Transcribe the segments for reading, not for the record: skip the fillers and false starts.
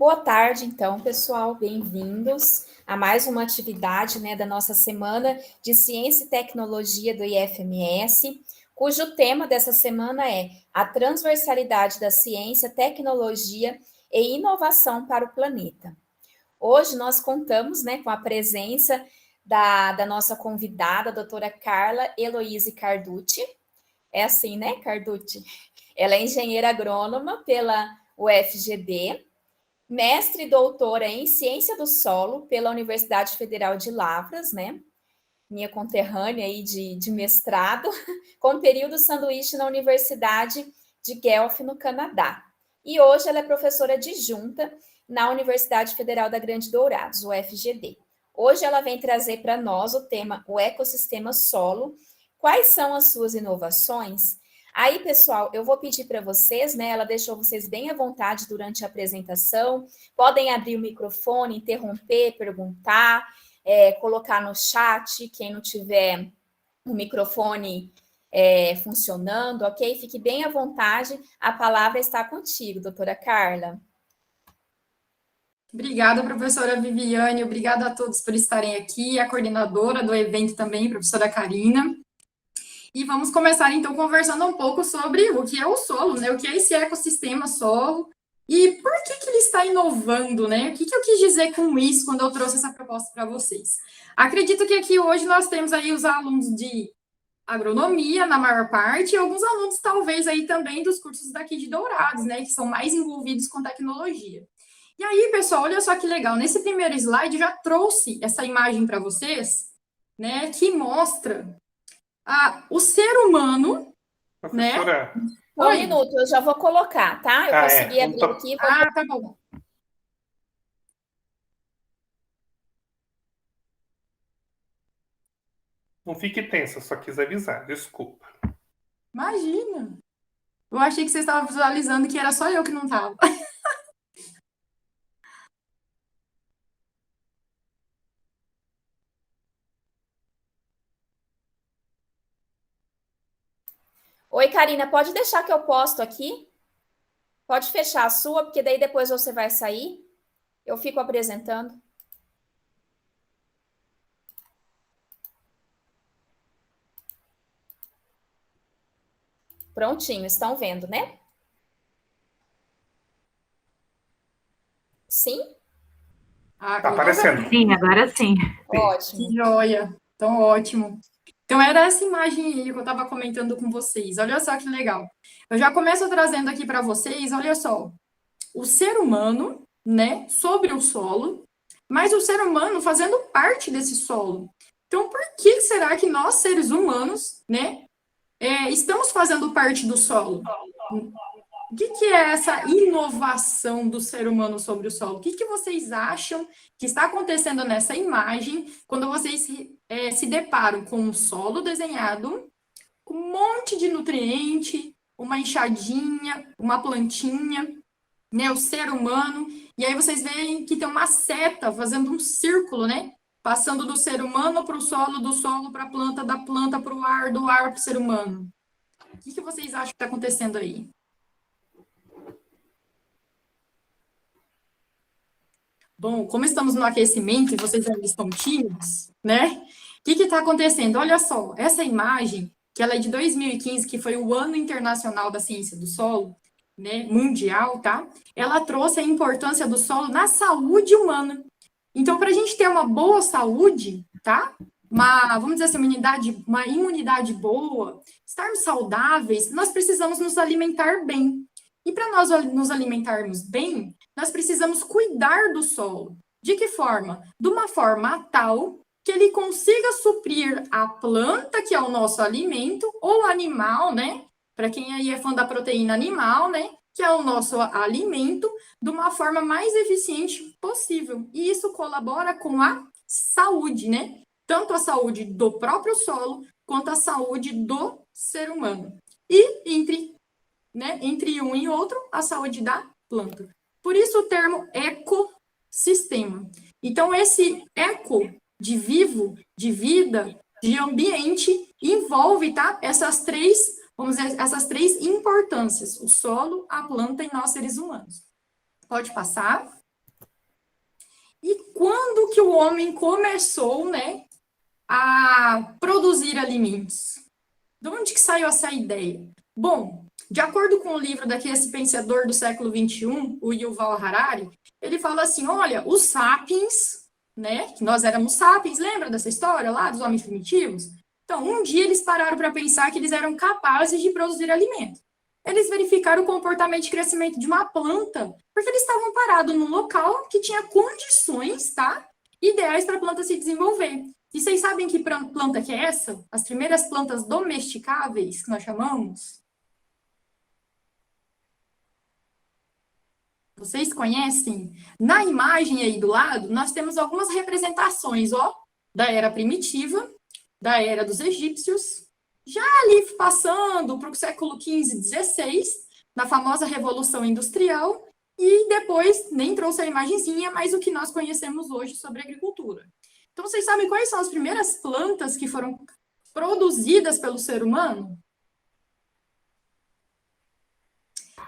Boa tarde, então, pessoal, bem-vindos a mais uma atividade, da nossa Semana de Ciência e Tecnologia do IFMS, cujo tema dessa semana é a transversalidade da ciência, tecnologia e inovação para o planeta. Hoje nós contamos, com a presença da nossa convidada, a doutora Carla Heloise Carducci. É assim, né, Carducci? Ela é engenheira agrônoma pela UFGD, mestre e doutora em Ciência do Solo pela Universidade Federal de Lavras, minha conterrânea aí de mestrado, com período sanduíche na Universidade de Guelph, no Canadá. E hoje ela é professora adjunta na Universidade Federal da Grande Dourados, UFGD. Hoje ela vem trazer para nós o tema o ecossistema solo, quais são as suas inovações. Aí, pessoal, eu vou pedir para vocês, ela deixou vocês bem à vontade durante a apresentação, podem abrir o microfone, interromper, perguntar, colocar no chat, quem não tiver o microfone funcionando, ok? Fique bem à vontade, a palavra está contigo, doutora Carla. Obrigada, professora Viviane, obrigada a todos por estarem aqui, a coordenadora do evento também, professora Karina. E vamos começar, então, conversando um pouco sobre o que é o solo, o que é esse ecossistema solo, e por que ele está inovando, O que eu quis dizer com isso quando eu trouxe essa proposta para vocês? Acredito que aqui hoje nós temos aí os alunos de agronomia, na maior parte, e alguns alunos, talvez, aí também dos cursos daqui de Dourados, que são mais envolvidos com tecnologia. E aí, pessoal, olha só que legal, nesse primeiro slide eu já trouxe essa imagem para vocês, que mostra o ser humano, Professora. Um minuto, eu já vou colocar, tá? Eu consegui abrir aqui. Tá bom. Não fique tensa, só quis avisar, desculpa. Imagina. Eu achei que você estava visualizando que era só eu que não estava. Oi, Karina, pode deixar que eu posto aqui? Pode fechar a sua, porque daí depois você vai sair. Eu fico apresentando. Prontinho, estão vendo, né? Sim? Tá aparecendo. Sim, agora sim. Ótimo. Que joia. Então, ótimo. Então, era essa imagem aí que eu estava comentando com vocês. Olha só que legal. Eu já começo trazendo aqui para vocês, olha só, o ser humano, sobre o solo, mas o ser humano fazendo parte desse solo. Então, por que será que nós, seres humanos, estamos fazendo parte do solo? O que é essa inovação do ser humano sobre o solo? O que vocês acham que está acontecendo nessa imagem quando vocês se deparam com um solo desenhado, com um monte de nutriente, uma enxadinha, uma plantinha, o ser humano, e aí vocês veem que tem uma seta fazendo um círculo, passando do ser humano para o solo, do solo para a planta, da planta para o ar, do ar para o ser humano. O que vocês acham que está acontecendo aí? Bom, como estamos no aquecimento e vocês ainda estão tímidos, O que está acontecendo? Olha só, essa imagem, que ela é de 2015, que foi o Ano Internacional da Ciência do Solo, mundial, tá? Ela trouxe a importância do solo na saúde humana. Então, para a gente ter uma boa saúde, tá? Vamos dizer assim, uma imunidade boa, estarmos saudáveis, nós precisamos nos alimentar bem. E para nós nos alimentarmos bem, nós precisamos cuidar do solo. De que forma? De uma forma tal que ele consiga suprir a planta, que é o nosso alimento, ou animal, Para quem aí é fã da proteína animal, Que é o nosso alimento, de uma forma mais eficiente possível. E isso colabora com a saúde, Tanto a saúde do próprio solo, quanto a saúde do ser humano. E entre um e outro, a saúde da planta. Por isso o termo ecossistema. Então, esse eco de vivo, de vida, de ambiente, envolve, tá? Essas três importâncias: o solo, a planta e nós, seres humanos. Pode passar. E quando que o homem começou, né, a produzir alimentos? De onde que saiu essa ideia? Bom, de acordo com o livro esse pensador do século XXI, o Yuval Harari, ele fala assim, olha, os sapiens, né, que nós éramos sapiens, lembra dessa história lá dos homens primitivos? Então, um dia eles pararam para pensar que eles eram capazes de produzir alimento. Eles verificaram o comportamento de crescimento de uma planta, porque eles estavam parados num local que tinha condições, tá, ideais para a planta se desenvolver. E vocês sabem que planta que é essa? As primeiras plantas domesticáveis, que nós chamamos? Vocês conhecem? Na imagem aí do lado, nós temos algumas representações, ó, da era primitiva, da era dos egípcios, já ali passando para o século XV e XVI, na famosa Revolução Industrial, e depois, nem trouxe a imagenzinha, mas o que nós conhecemos hoje sobre agricultura. Então, vocês sabem quais são as primeiras plantas que foram produzidas pelo ser humano?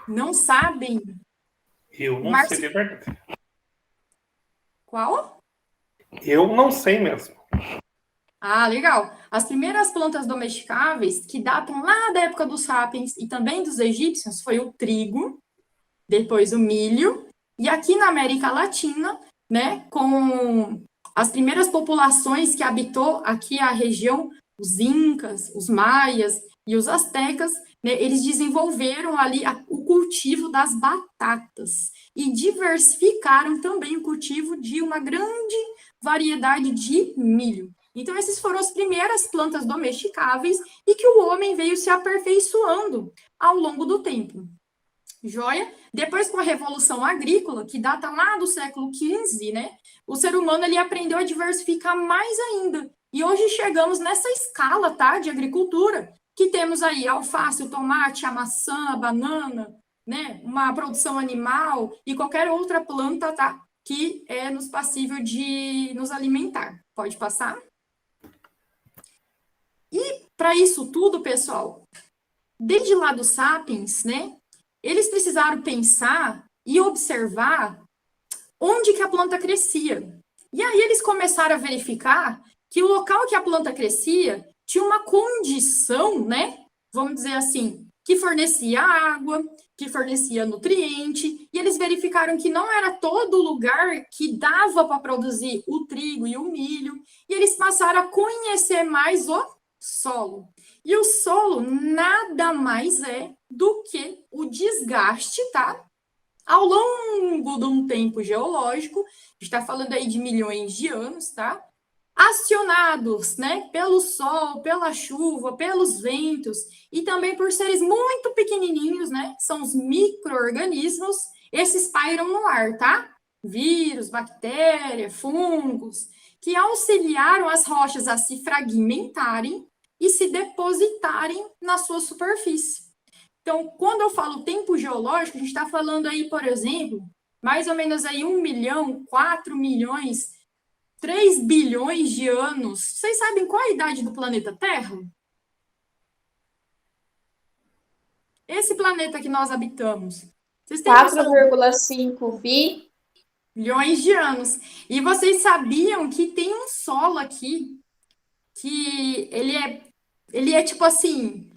Não sabem? Eu não sei de verdade. Qual? Eu não sei mesmo. Ah, legal. As primeiras plantas domesticáveis, que datam lá da época dos sapiens e também dos egípcios, foi o trigo, depois o milho, e aqui na América Latina, né, com as primeiras populações que habitou aqui a região, os incas, os maias e os astecas, né, eles desenvolveram ali o cultivo das batatas e diversificaram também o cultivo de uma grande variedade de milho. Então, essas foram as primeiras plantas domesticáveis e que o homem veio se aperfeiçoando ao longo do tempo. Joia? Depois, com a Revolução Agrícola, que data lá do século XV, né? O ser humano ele aprendeu a diversificar mais ainda. E hoje chegamos nessa escala, tá? De agricultura, que temos aí a alface, o tomate, a maçã, a banana, né? Uma produção animal e qualquer outra planta, tá? Que é nos passível de nos alimentar. Pode passar? E para isso tudo, pessoal, desde lá dos sapiens, né? Eles precisaram pensar e observar onde que a planta crescia. E aí eles começaram a verificar que o local que a planta crescia tinha uma condição, né? Vamos dizer assim, que fornecia água, que fornecia nutriente, e eles verificaram que não era todo lugar que dava para produzir o trigo e o milho, e eles passaram a conhecer mais o solo. E o solo nada mais é do que o desgaste, tá? Ao longo de um tempo geológico, a gente está falando aí de milhões de anos, tá? Acionados, né, pelo sol, pela chuva, pelos ventos e também por seres muito pequenininhos, né? São os micro-organismos, esses pairam no ar, tá? Vírus, bactérias, fungos, que auxiliaram as rochas a se fragmentarem e se depositarem na sua superfície. Então, quando eu falo tempo geológico, a gente está falando aí, por exemplo, mais ou menos aí 1 milhão, 4 milhões, 3 bilhões de anos. Vocês sabem qual é a idade do planeta Terra? Esse planeta que nós habitamos. Vocês têm 4,5 bilhões de anos. E vocês sabiam que tem um solo aqui que ele é tipo assim,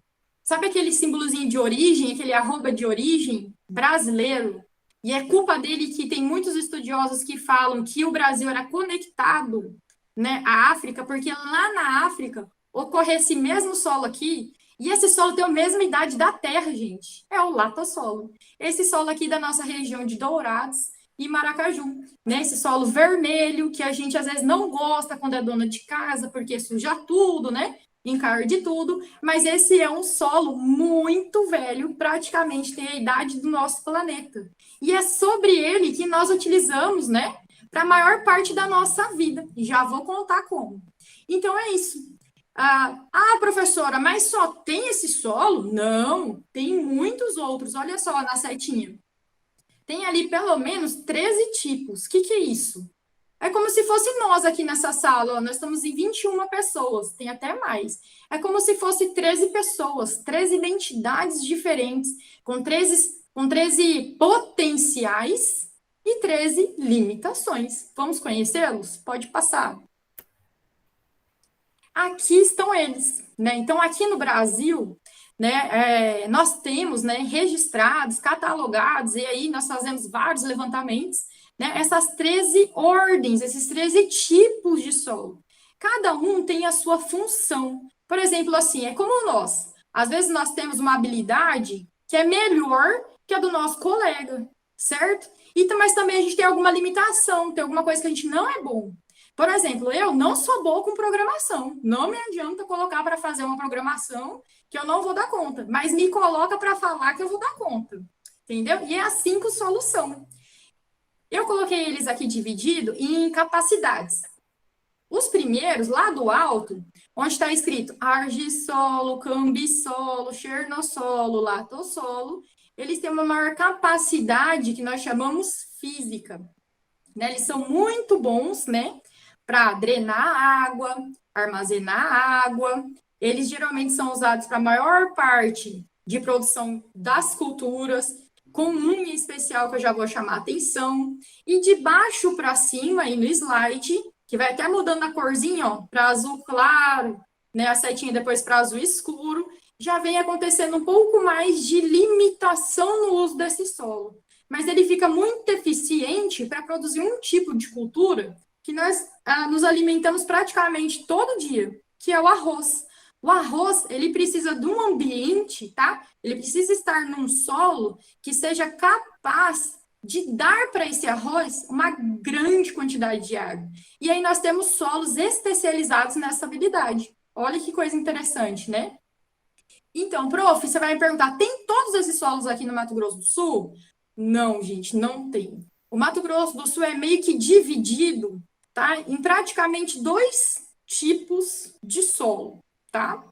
sabe aquele símbolozinho de origem, aquele arroba de origem brasileiro? E é culpa dele que tem muitos estudiosos que falam que o Brasil era conectado, né, à África, porque lá na África ocorre esse mesmo solo aqui, e esse solo tem a mesma idade da Terra, gente. É o latossolo. Esse solo aqui da nossa região de Dourados e Maracaju, né? Esse solo vermelho que a gente às vezes não gosta quando é dona de casa, porque suja tudo, né? Encarde tudo, mas esse é um solo muito velho, praticamente tem a idade do nosso planeta. E é sobre ele que nós utilizamos, né? Para a maior parte da nossa vida. Já vou contar como. Então é isso. Professora, mas só tem esse solo? Não, tem muitos outros. Olha só na setinha. Tem ali pelo menos 13 tipos. O que é isso? É como se fosse nós aqui nessa sala. Ó, nós estamos em 21 pessoas, tem até mais. É como se fosse 13 pessoas, 13 identidades diferentes, com 13 potenciais e 13 limitações. Vamos conhecê-los? Pode passar. Aqui estão eles, né? Então, aqui no Brasil, né, nós temos, né, registrados, catalogados, e aí nós fazemos vários levantamentos, né, essas 13 ordens, esses 13 tipos de solo. Cada um tem a sua função. Por exemplo, assim, é como nós. Às vezes nós temos uma habilidade que é melhor que a do nosso colega, certo? Mas também a gente tem alguma limitação, tem alguma coisa que a gente não é bom. Por exemplo, eu não sou boa com programação. Não me adianta colocar para fazer uma programação que eu não vou dar conta, mas me coloca para falar que eu vou dar conta. Entendeu? E é assim que solução. Eu coloquei eles aqui dividido em capacidades. Os primeiros, lá do alto, onde está escrito argissolo, cambissolo, chernossolo, latossolo, eles têm uma maior capacidade que nós chamamos física. Né? Eles são muito bons, né, para drenar água, armazenar água. Eles geralmente são usados para a maior parte de produção das culturas, com um em especial que eu já vou chamar a atenção. E de baixo para cima, aí no slide, que vai até mudando a corzinha, para azul claro, né, a setinha depois para azul escuro, já vem acontecendo um pouco mais de limitação no uso desse solo. Mas ele fica muito eficiente para produzir um tipo de cultura que nós nos alimentamos praticamente todo dia, que é o arroz. O arroz, ele precisa de um ambiente, tá? Ele precisa estar num solo que seja capaz de dar para esse arroz uma grande quantidade de água. E aí nós temos solos especializados nessa habilidade. Olha que coisa interessante, né? Então, prof, você vai me perguntar, tem todos esses solos aqui no Mato Grosso do Sul? Não, gente, não tem. O Mato Grosso do Sul é meio que dividido, tá, em praticamente 2 tipos de solo, tá?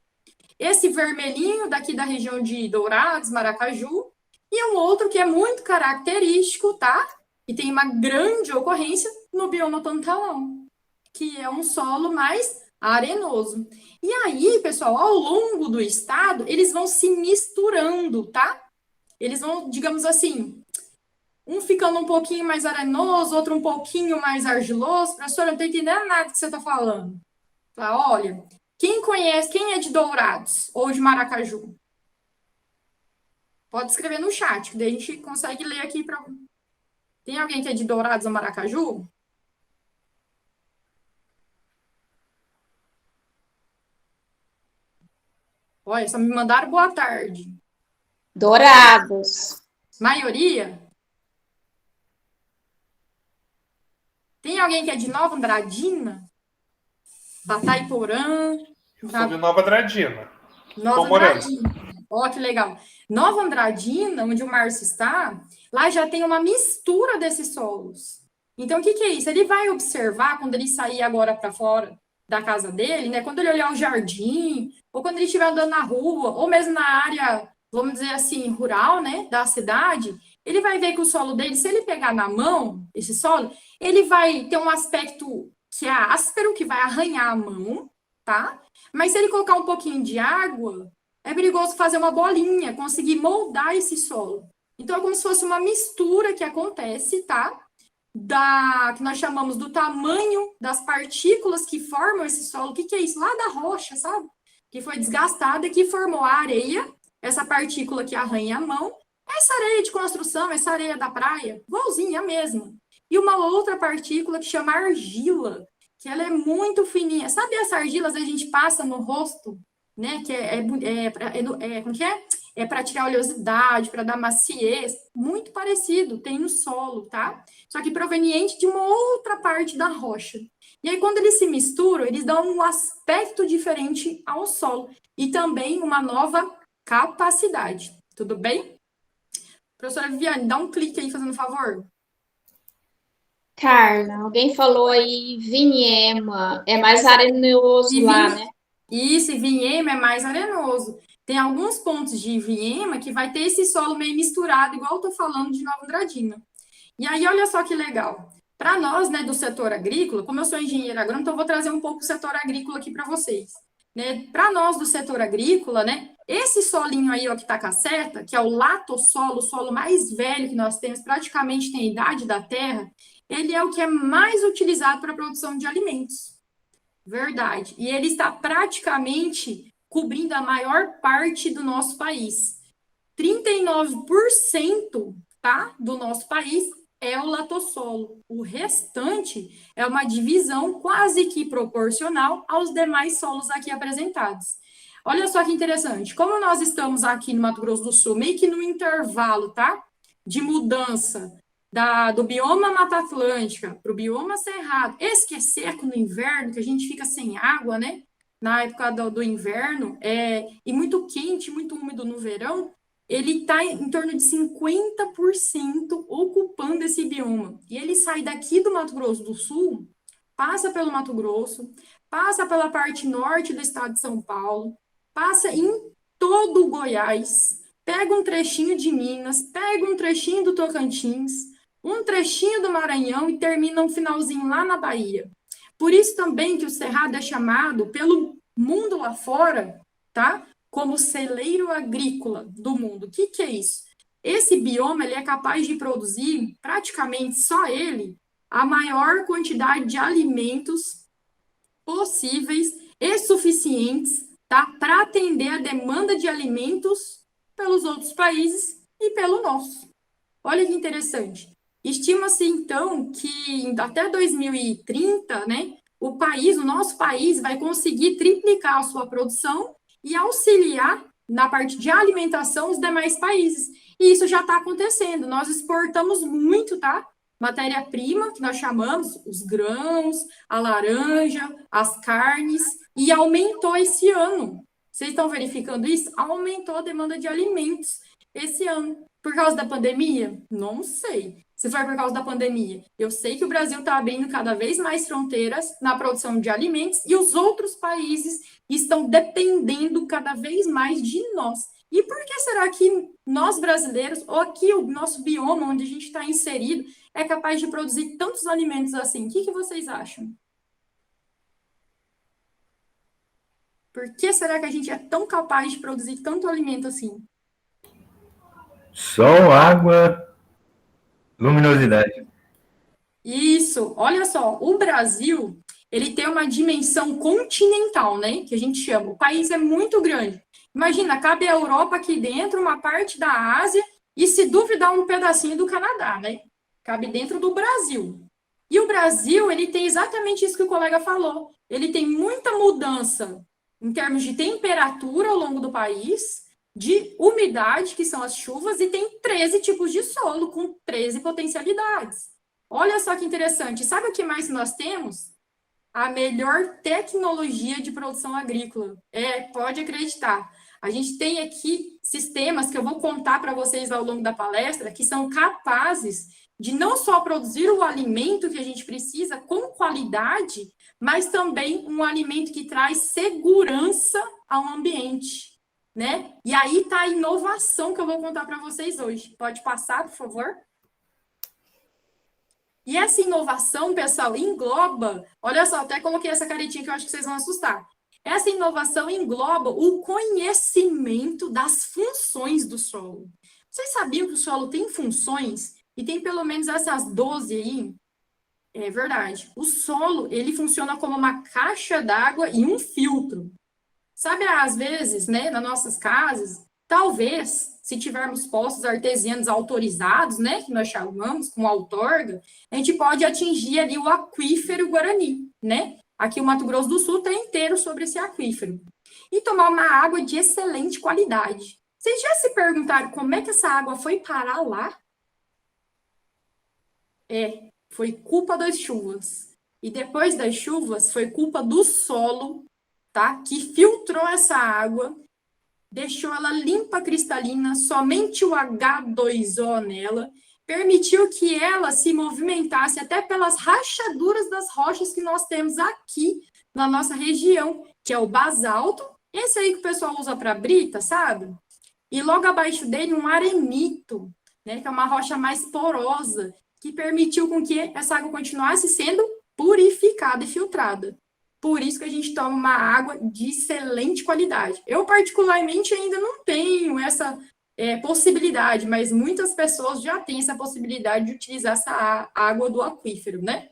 Esse vermelhinho daqui da região de Dourados, Maracaju, e um outro que é muito característico, tá? E tem uma grande ocorrência no bioma Pantanal, que é um solo mais arenoso. E aí, pessoal, ao longo do estado, eles vão se misturando, tá? Eles vão, digamos assim, um ficando um pouquinho mais arenoso, outro um pouquinho mais argiloso. Professora, eu não estou entendendo nada que você está falando. Fala, olha, quem conhece, quem é de Dourados ou de Maracaju? Pode escrever no chat, que daí a gente consegue ler aqui para. Tem alguém que é de Dourados ou Maracaju? Olha, só me mandaram boa tarde. Dourados. Maioria? Tem alguém que é de Nova Andradina? Bataiporã? Eu sou de Nova Andradina. Nova Andradina. Ó, que legal. Nova Andradina, onde o Márcio está, lá já tem uma mistura desses solos. Então, o que é isso? Ele vai observar, quando ele sair agora para fora da casa dele, né? Quando ele olhar o jardim, ou quando ele estiver andando na rua, ou mesmo na área, vamos dizer assim, rural, né, da cidade, ele vai ver que o solo dele, se ele pegar na mão, esse solo, ele vai ter um aspecto que é áspero, que vai arranhar a mão, tá? Mas se ele colocar um pouquinho de água, é perigoso fazer uma bolinha, conseguir moldar esse solo. Então, é como se fosse uma mistura que acontece, tá? Que nós chamamos do tamanho das partículas que formam esse solo. O que é isso? Lá da rocha, sabe? Que foi desgastada e que formou a areia, essa partícula que arranha a mão, essa areia de construção, essa areia da praia, igualzinha mesmo. E uma outra partícula que chama argila, que ela é muito fininha. Sabe as argilas a gente passa no rosto, né? Que como que é? É para tirar oleosidade, para dar maciez. Muito parecido, tem no solo, tá? Só que proveniente de uma outra parte da rocha. E aí, quando eles se misturam, eles dão um aspecto diferente ao solo. E também uma nova capacidade. Tudo bem? Professora Viviane, dá um clique aí, fazendo favor. Carla, alguém falou aí vinhema, é mais arenoso lá, né? Isso, e vinhema é mais arenoso. Tem alguns pontos de vinhema que vai ter esse solo meio misturado, igual eu tô falando de Nova Andradina. E aí, olha só que legal. Para nós, né, do setor agrícola, como eu sou engenheira agrônoma, então eu vou trazer um pouco o setor agrícola aqui para vocês. Né? Para nós do setor agrícola, né, Esse solinho aí, ó, que tá com a seta, que é o latossolo, o solo mais velho que nós temos, praticamente tem a idade da Terra, ele é o que é mais utilizado para a produção de alimentos. Verdade. E ele está praticamente cobrindo a maior parte do nosso país. 39%, tá, do nosso país é o latossolo. O restante é uma divisão quase que proporcional aos demais solos aqui apresentados. Olha só que interessante. Como nós estamos aqui no Mato Grosso do Sul, meio que no intervalo, tá? De mudança do bioma Mata Atlântica para o bioma Cerrado. Esse que é seco no inverno, que a gente fica sem água, né? Na época do inverno, e muito quente, muito úmido no verão, ele está em torno de 50% ocupando esse bioma. E ele sai daqui do Mato Grosso do Sul, passa pelo Mato Grosso, passa pela parte norte do estado de São Paulo, passa em todo o Goiás, pega um trechinho de Minas, pega um trechinho do Tocantins, um trechinho do Maranhão e termina um finalzinho lá na Bahia. Por isso também que o Cerrado é chamado pelo mundo lá fora, tá? Como celeiro agrícola do mundo. O que é isso? Esse bioma ele é capaz de produzir, praticamente só ele, a maior quantidade de alimentos possíveis e suficientes, tá? Para atender a demanda de alimentos pelos outros países e pelo nosso. Olha que interessante. Estima-se, então, que até 2030, né, o nosso país, vai conseguir triplicar a sua produção e auxiliar na parte de alimentação os demais países. E isso já está acontecendo. Nós exportamos muito, tá? Matéria-prima, que nós chamamos, os grãos, a laranja, as carnes, e aumentou esse ano. Vocês estão verificando isso? Aumentou a demanda de alimentos esse ano. Por causa da pandemia? Não sei. Se for por causa da pandemia, eu sei que o Brasil está abrindo cada vez mais fronteiras na produção de alimentos e os outros países estão dependendo cada vez mais de nós. E por que será que nós brasileiros, ou aqui o nosso bioma onde a gente está inserido, é capaz de produzir tantos alimentos assim? O que vocês acham? Por que será que a gente é tão capaz de produzir tanto alimento assim? Sol, água, luminosidade. Isso, olha só, o Brasil, ele tem uma dimensão continental, né, que a gente chama. O país é muito grande. Imagina, cabe a Europa aqui dentro, uma parte da Ásia e, se duvidar, um pedacinho do Canadá, né? Cabe dentro do Brasil. E o Brasil, ele tem exatamente isso que o colega falou. Ele tem muita mudança em termos de temperatura ao longo do país, de umidade, que são as chuvas, e tem 13 tipos de solo, com 13 potencialidades. Olha só que interessante. Sabe o que mais nós temos? A melhor tecnologia de produção agrícola. Pode acreditar. A gente tem aqui sistemas que eu vou contar para vocês ao longo da palestra, que são capazes de não só produzir o alimento que a gente precisa com qualidade, mas também um alimento que traz segurança ao ambiente, né? E aí está a inovação que eu vou contar para vocês hoje. Pode passar, por favor? E essa inovação, pessoal, engloba... Olha só, até coloquei essa caretinha que eu acho que vocês vão assustar. Essa inovação engloba o conhecimento das funções do solo. Vocês sabiam que o solo tem funções? E tem pelo menos essas 12 aí? É verdade. O solo, ele funciona como uma caixa d'água e um filtro. Sabe, às vezes, né, nas nossas casas, talvez, se tivermos poços artesianos autorizados, né, que nós chamamos com outorga, a gente pode atingir ali o aquífero Guarani, né? Aqui o Mato Grosso do Sul está inteiro sobre esse aquífero. E tomar uma água de excelente qualidade. Vocês já se perguntaram como é que essa água foi parar lá? Foi culpa das chuvas. E depois das chuvas, foi culpa do solo, tá? Que filtrou essa água, deixou ela limpa, cristalina, somente o H2O nela, permitiu que ela se movimentasse até pelas rachaduras das rochas que nós temos aqui na nossa região, que é o basalto, esse aí que o pessoal usa para brita, sabe? E logo abaixo dele um arenito, né, que é uma rocha mais porosa, que permitiu com que essa água continuasse sendo purificada e filtrada. Por isso que a gente toma uma água de excelente qualidade. Eu, particularmente, ainda não tenho essa possibilidade, mas muitas pessoas já têm essa possibilidade de utilizar essa água do aquífero, né?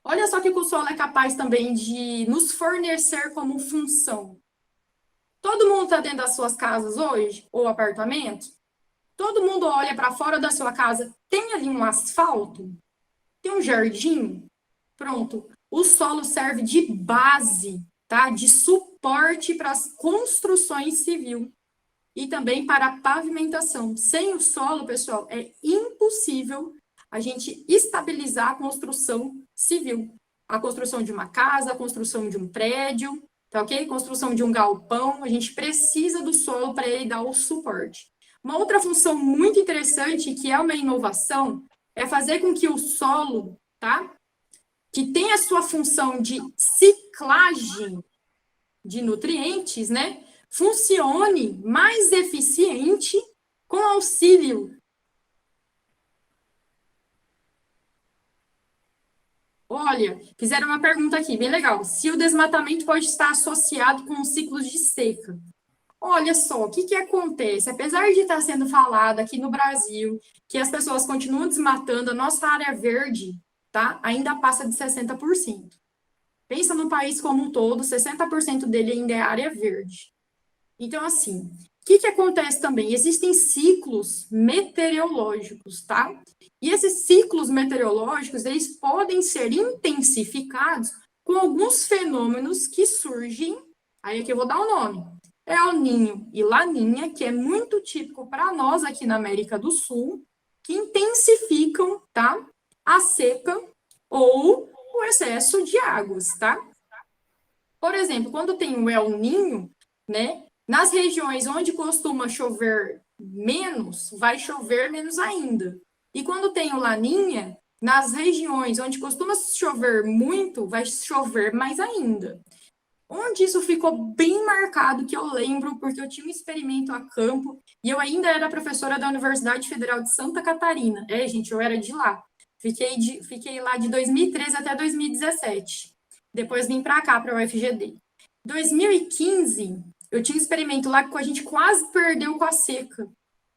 Olha só o que o solo é capaz também de nos fornecer como função. Todo mundo está dentro das suas casas hoje, ou apartamentos? Todo mundo olha para fora da sua casa, tem ali um asfalto? Tem um jardim? Pronto. O solo serve de base, tá? De suporte para as construções civil e também para a pavimentação. Sem o solo, pessoal, é impossível a gente estabilizar a construção civil. A construção de uma casa, a construção de um prédio, tá ok? Construção de um galpão, a gente precisa do solo para ele dar o suporte. Uma outra função muito interessante, que é uma inovação, é fazer com que o solo, tá? Que tem a sua função de ciclagem de nutrientes, né? Funcione mais eficiente com auxílio. Olha, fizeram uma pergunta aqui, bem legal. Se o desmatamento pode estar associado com os ciclos de seca. Olha só, o que acontece? Apesar de estar sendo falado aqui no Brasil que as pessoas continuam desmatando, a nossa área verde, tá? Ainda passa de 60%. Pensa no país como um todo, 60% dele ainda é área verde. Então, assim, o que acontece também? Existem ciclos meteorológicos, tá? E esses ciclos meteorológicos, eles podem ser intensificados com alguns fenômenos que surgem, aí aqui eu vou dar o nome, El Niño e Laninha, que é muito típico para nós aqui na América do Sul, que intensificam, tá? A seca ou o excesso de águas, tá? Por exemplo, quando tem o El Niño, né? Nas regiões onde costuma chover menos, vai chover menos ainda. E quando tem o Laninha, nas regiões onde costuma chover muito, vai chover mais ainda. Onde isso ficou bem marcado, que eu lembro, porque eu tinha um experimento a campo, e eu ainda era professora da Universidade Federal de Santa Catarina. Gente, eu era de lá. Fiquei lá de 2013 até 2017. Depois vim para cá, para o UFGD. 2015, eu tinha um experimento lá que a gente quase perdeu com a seca.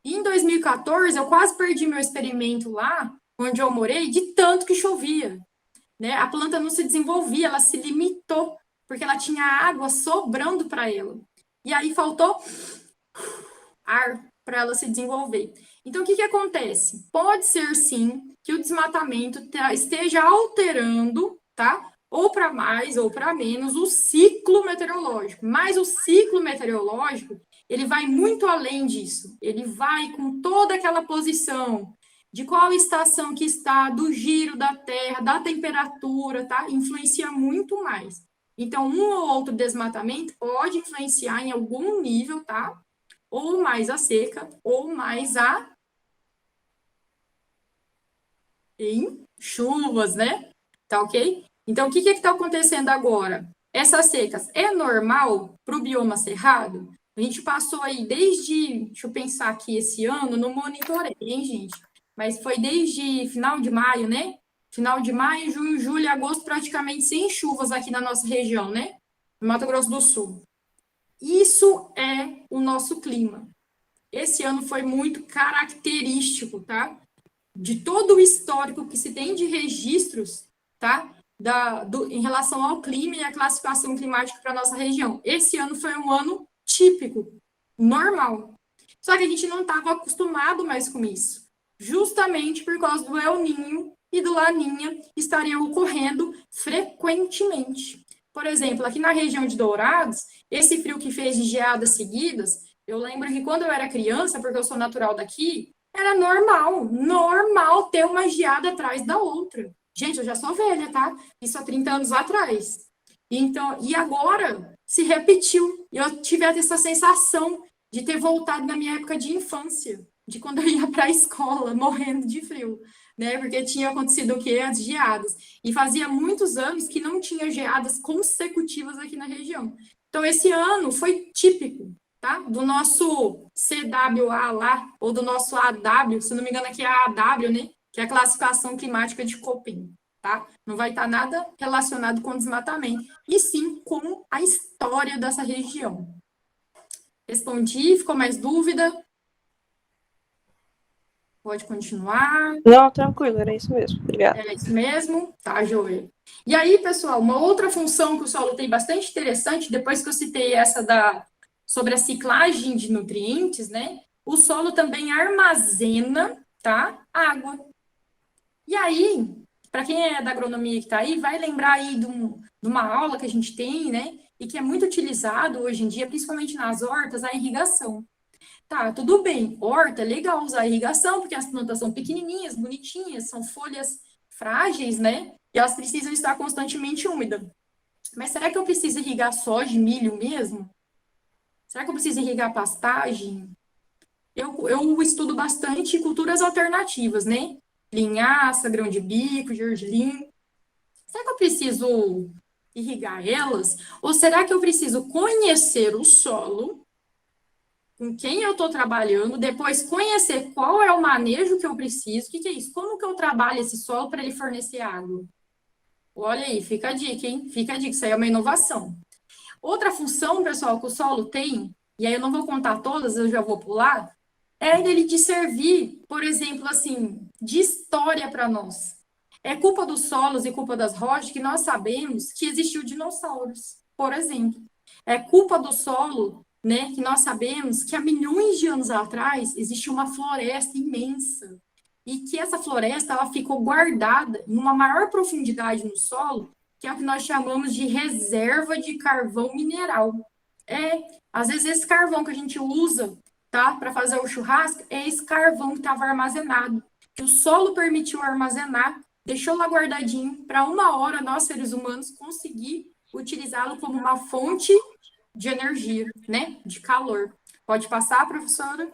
E em 2014, eu quase perdi meu experimento lá, onde eu morei, de tanto que chovia. Né? A planta não se desenvolvia, ela se limitou, porque ela tinha água sobrando para ela. E aí faltou ar para ela se desenvolver. Então, o que acontece? Pode ser, sim, que o desmatamento esteja alterando, tá? Ou para mais ou para menos, o ciclo meteorológico. Mas o ciclo meteorológico, ele vai muito além disso. Ele vai com toda aquela posição de qual estação que está, do giro da Terra, da temperatura, tá? Influencia muito mais. Então, um ou outro desmatamento pode influenciar em algum nível, tá? Ou mais a seca, ou mais em chuvas, né? Tá ok? Então, o que está acontecendo agora? Essas secas, é normal para o bioma cerrado? A gente passou aí desde, deixa eu pensar aqui, esse ano, não monitorei, hein, gente? Mas foi desde final de maio, né? Final de maio, junho, julho, agosto, praticamente sem chuvas aqui na nossa região, né? No Mato Grosso do Sul. Isso é o nosso clima. Esse ano foi muito característico, tá? De todo o histórico que se tem de registros, tá? Em relação ao clima e à classificação climática para a nossa região. Esse ano foi um ano típico, normal. Só que a gente não estava acostumado mais com isso. Justamente por causa do El Niño e do Laninha estariam ocorrendo frequentemente. Por exemplo, aqui na região de Dourados, esse frio que fez de geadas seguidas, eu lembro que quando eu era criança, porque eu sou natural daqui, era normal ter uma geada atrás da outra. Gente, eu já sou velha, tá? Isso há 30 anos atrás. Então, e agora se repetiu. E eu tive essa sensação de ter voltado na minha época de infância, de quando eu ia para a escola, morrendo de frio, né? Porque tinha acontecido o quê? As geadas. E fazia muitos anos que não tinha geadas consecutivas aqui na região. Então, esse ano foi típico, tá? Do nosso CWA lá, ou do nosso AW, se não me engano aqui é a AW, né? Que é a classificação climática de Köppen. tá? Não vai estar nada relacionado com desmatamento, e sim com a história dessa região. Respondi, ficou mais dúvida? Pode continuar. Não, tranquilo, era isso mesmo. Obrigada. É isso mesmo? Tá, joia. E aí, pessoal, uma outra função que o solo tem bastante interessante, depois que eu citei essa sobre a ciclagem de nutrientes, né? O solo também armazena, tá? Água. E aí, para quem é da agronomia que está aí, vai lembrar aí de uma aula que a gente tem, né? E que é muito utilizado hoje em dia, principalmente nas hortas, a irrigação. Tá, tudo bem. Horta, é legal usar irrigação, porque as plantas são pequenininhas, bonitinhas, são folhas frágeis, né? E elas precisam estar constantemente úmidas. Mas será que eu preciso irrigar soja, milho mesmo? Será que eu preciso irrigar pastagem? Eu estudo bastante culturas alternativas, né? Linhaça, grão de bico, gergelim. Será que eu preciso irrigar elas? Ou será que eu preciso conhecer o solo, com quem eu estou trabalhando, depois conhecer qual é o manejo que eu preciso? O que é isso? Como que eu trabalho esse solo para ele fornecer água? Olha aí, fica a dica, hein? Fica a dica, isso aí é uma inovação. Outra função, pessoal, que o solo tem, e aí eu não vou contar todas, eu já vou pular, é ele de servir, por exemplo, assim, de história para nós. É culpa dos solos e culpa das rochas que nós sabemos que existiu dinossauros, por exemplo. É culpa do solo, né, que nós sabemos que há milhões de anos atrás existiu uma floresta imensa e que essa floresta ela ficou guardada em uma maior profundidade no solo, que é o que nós chamamos de reserva de carvão mineral. Às vezes esse carvão que a gente usa, tá, para fazer o churrasco, é esse carvão que estava armazenado, que o solo permitiu armazenar, deixou lá guardadinho para uma hora nós, seres humanos, conseguir utilizá-lo como uma fonte de energia, né, de calor. Pode passar, professora?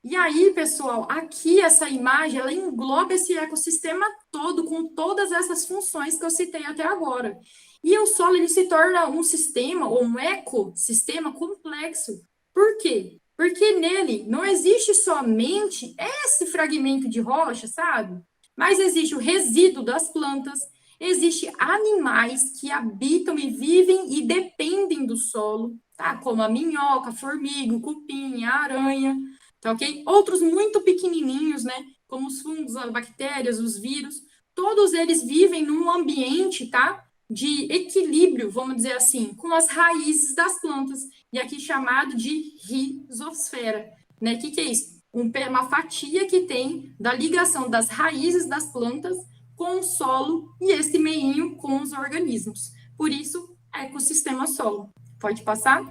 E aí, pessoal, aqui essa imagem, ela engloba esse ecossistema todo, com todas essas funções que eu citei até agora. E o solo, ele se torna um sistema, ou um ecossistema complexo. Por quê? Porque nele não existe somente esse fragmento de rocha, sabe? Mas existe o resíduo das plantas, existe animais que habitam e vivem e dependem do solo, tá? Como a minhoca, a formiga, o cupim, a aranha, tá ok? Outros muito pequenininhos, né? Como os fungos, as bactérias, os vírus, todos eles vivem num ambiente, tá? De equilíbrio, vamos dizer assim, com as raízes das plantas, e aqui chamado de rizosfera, né? O que é isso? Uma fatia que tem da ligação das raízes das plantas com o solo e esse meinho com os organismos. Por isso, ecossistema solo. Pode passar?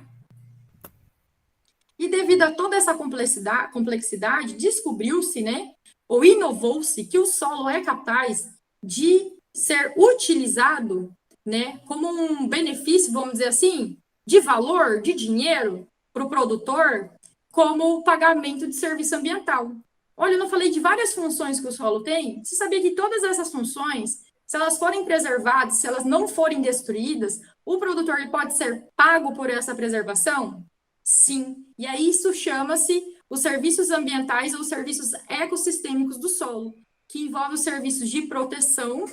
E devido a toda essa complexidade, descobriu-se, né, ou inovou-se, que o solo é capaz de ser utilizado, né, como um benefício, vamos dizer assim, de valor, de dinheiro para o produtor, como o pagamento de serviço ambiental. Olha, eu não falei de várias funções que o solo tem. Você sabia que todas essas funções, se elas forem preservadas, se elas não forem destruídas, o produtor pode ser pago por essa preservação? Sim. E aí isso chama-se os serviços ambientais ou serviços ecossistêmicos do solo, que envolve os serviços de proteção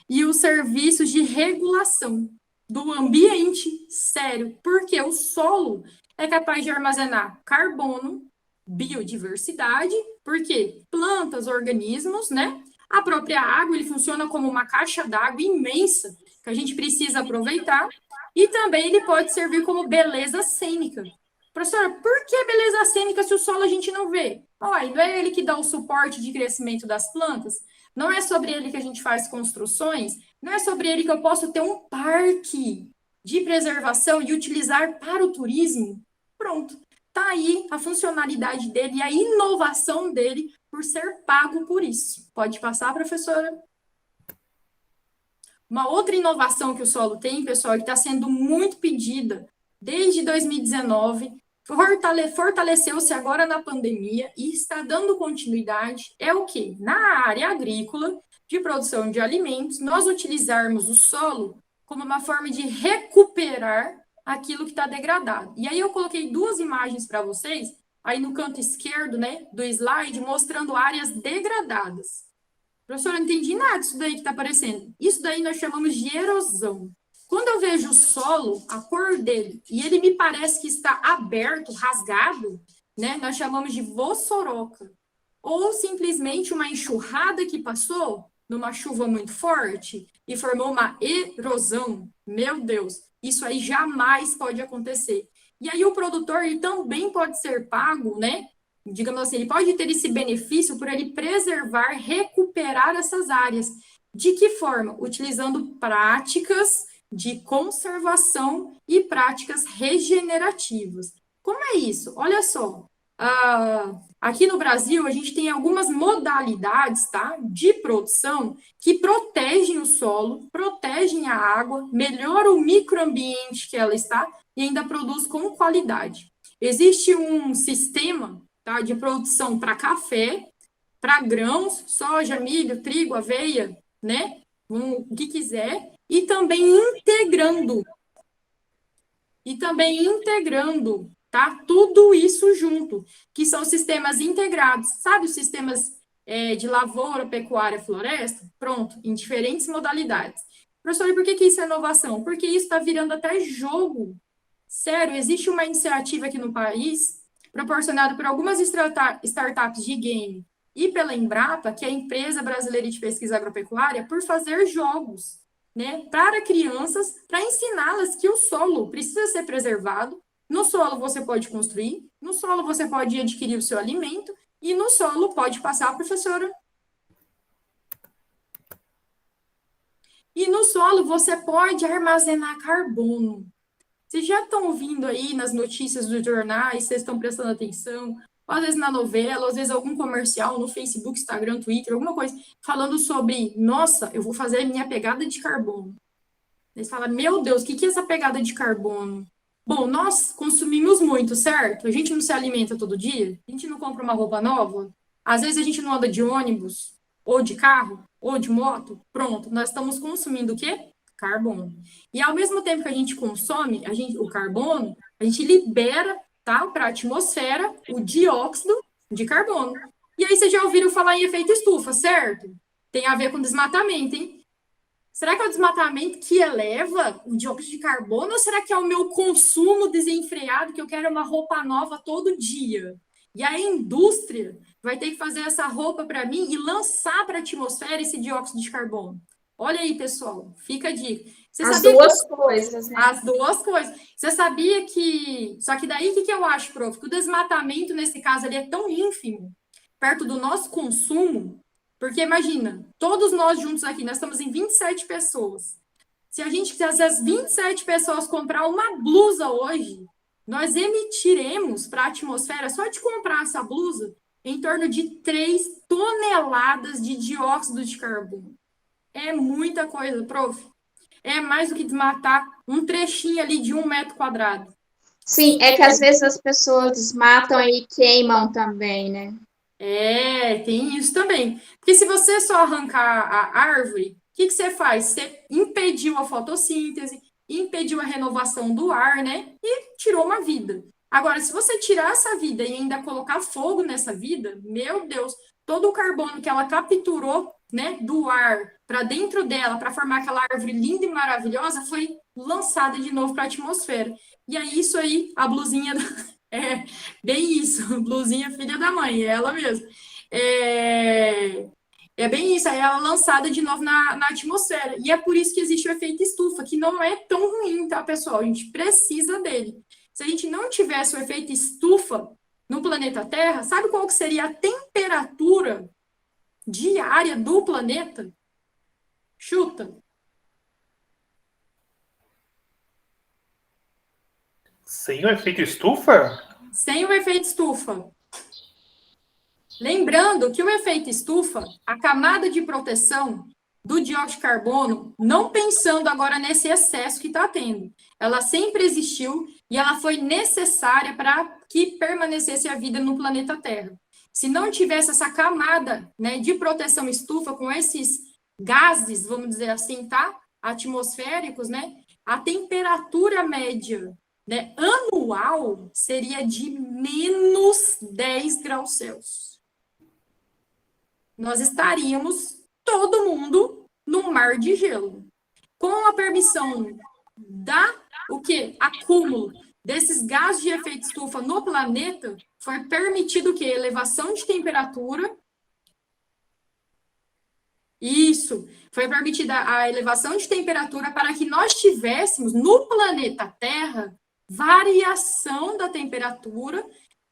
e os serviços de regulação do ambiente sério, porque o solo é capaz de armazenar carbono, biodiversidade, porque plantas, organismos, né? A própria água, ele funciona como uma caixa d'água imensa, que a gente precisa aproveitar, e também ele pode servir como beleza cênica. Professora, por que beleza cênica se o solo a gente não vê? Olha, não é ele que dá o suporte de crescimento das plantas? Não é sobre ele que a gente faz construções? Não é sobre ele que eu posso ter um parque de preservação e utilizar para o turismo? Pronto. Está aí a funcionalidade dele e a inovação dele por ser pago por isso. Pode passar, professora? Uma outra inovação que o solo tem, pessoal, que está sendo muito pedida desde 2019, fortaleceu-se agora na pandemia e está dando continuidade, é o quê? Na área agrícola, de produção de alimentos, nós utilizarmos o solo como uma forma de recuperar aquilo que está degradado. E aí eu coloquei duas imagens para vocês, aí no canto esquerdo, né, do slide, mostrando áreas degradadas. Professora, eu não entendi nada disso daí que está aparecendo. Isso daí nós chamamos de erosão. Quando eu vejo o solo, a cor dele, e ele me parece que está aberto, rasgado, né? Nós chamamos de vossoroca. Ou simplesmente uma enxurrada que passou numa chuva muito forte e formou uma erosão. Meu Deus, isso aí jamais pode acontecer. E aí o produtor ele também pode ser pago, né? Digamos assim, ele pode ter esse benefício por ele preservar, recuperar essas áreas. De que forma? Utilizando práticas de conservação e práticas regenerativas. Como é isso? Olha só, aqui no Brasil a gente tem algumas modalidades, tá, de produção que protegem o solo, protegem a água, melhoram o microambiente que ela está e ainda produz com qualidade. Existe um sistema, tá, de produção para café, para grãos, soja, milho, trigo, aveia, né, o que quiser, e também integrando, tá? Tudo isso junto, que são sistemas integrados. Sabe os sistemas de lavoura, pecuária, floresta? Pronto, em diferentes modalidades. Professor, e por que isso é inovação? Porque isso está virando até jogo. Sério, existe uma iniciativa aqui no país, proporcionada por algumas startups de game e pela Embrapa, que é a Empresa Brasileira de Pesquisa Agropecuária, por fazer jogos, né, para crianças, para ensiná-las que o solo precisa ser preservado. No solo você pode construir, no solo você pode adquirir o seu alimento, e no solo pode passar, professora. E no solo você pode armazenar carbono. Vocês já estão ouvindo aí nas notícias dos jornais, vocês estão prestando atenção, ou às vezes na novela, ou às vezes algum comercial no Facebook, Instagram, Twitter, alguma coisa, falando sobre, nossa, eu vou fazer minha pegada de carbono. Eles falam, meu Deus, o que é essa pegada de carbono? Bom, nós consumimos muito, certo? A gente não se alimenta todo dia, a gente não compra uma roupa nova, às vezes a gente não anda de ônibus, ou de carro, ou de moto, pronto, nós estamos consumindo o quê? Carbono. E ao mesmo tempo que a gente consome o carbono, a gente libera, tá, para a atmosfera o dióxido de carbono. E aí vocês já ouviram falar em efeito estufa, certo? Tem a ver com desmatamento, hein? Será que é o desmatamento que eleva o dióxido de carbono ou será que é o meu consumo desenfreado que eu quero uma roupa nova todo dia? E a indústria vai ter que fazer essa roupa para mim e lançar para a atmosfera esse dióxido de carbono. Olha aí, pessoal, fica a dica. As duas coisas, né? As duas coisas. Você sabia que... Só que daí, o que eu acho, prof? Que o desmatamento, nesse caso, ele é tão ínfimo, perto do nosso consumo, porque imagina, todos nós juntos aqui, nós estamos em 27 pessoas. Se a gente quiser, as 27 pessoas comprar uma blusa hoje, nós emitiremos para a atmosfera, só de comprar essa blusa, em torno de 3 toneladas de dióxido de carbono. É muita coisa, prof. É mais do que desmatar um trechinho ali de 1 metro quadrado. Sim, é que às vezes as pessoas desmatam e queimam também, né? Tem isso também. Porque se você só arrancar a árvore, o que você faz? Você impediu a fotossíntese, impediu a renovação do ar, né? E tirou uma vida. Agora, se você tirar essa vida e ainda colocar fogo nessa vida, meu Deus, todo o carbono que ela capturou, né, do ar para dentro dela, para formar aquela árvore linda e maravilhosa, foi lançada de novo para a atmosfera. E aí, isso aí, a blusinha... É bem isso, blusinha filha da mãe, é ela mesma. É bem isso, aí ela é lançada de novo na atmosfera. E é por isso que existe o efeito estufa, que não é tão ruim, tá, pessoal? A gente precisa dele. Se a gente não tivesse o efeito estufa no planeta Terra, sabe qual que seria a temperatura diária do planeta? Chuta. Sem o efeito estufa? Sem o efeito estufa. Lembrando que o efeito estufa, a camada de proteção do dióxido de carbono, não pensando agora nesse excesso que está tendo, ela sempre existiu e ela foi necessária para que permanecesse a vida no planeta Terra. Se não tivesse essa camada, né, de proteção estufa com esses gases, vamos dizer assim, tá? Atmosféricos, né? A temperatura média, né, anual seria de menos 10 graus Celsius. Nós estaríamos todo mundo num mar de gelo. Com a permissão o quê? Acúmulo desses gases de efeito estufa no planeta, foi permitido o quê? Elevação de temperatura. Isso, foi permitida a elevação de temperatura para que nós tivéssemos no planeta Terra variação da temperatura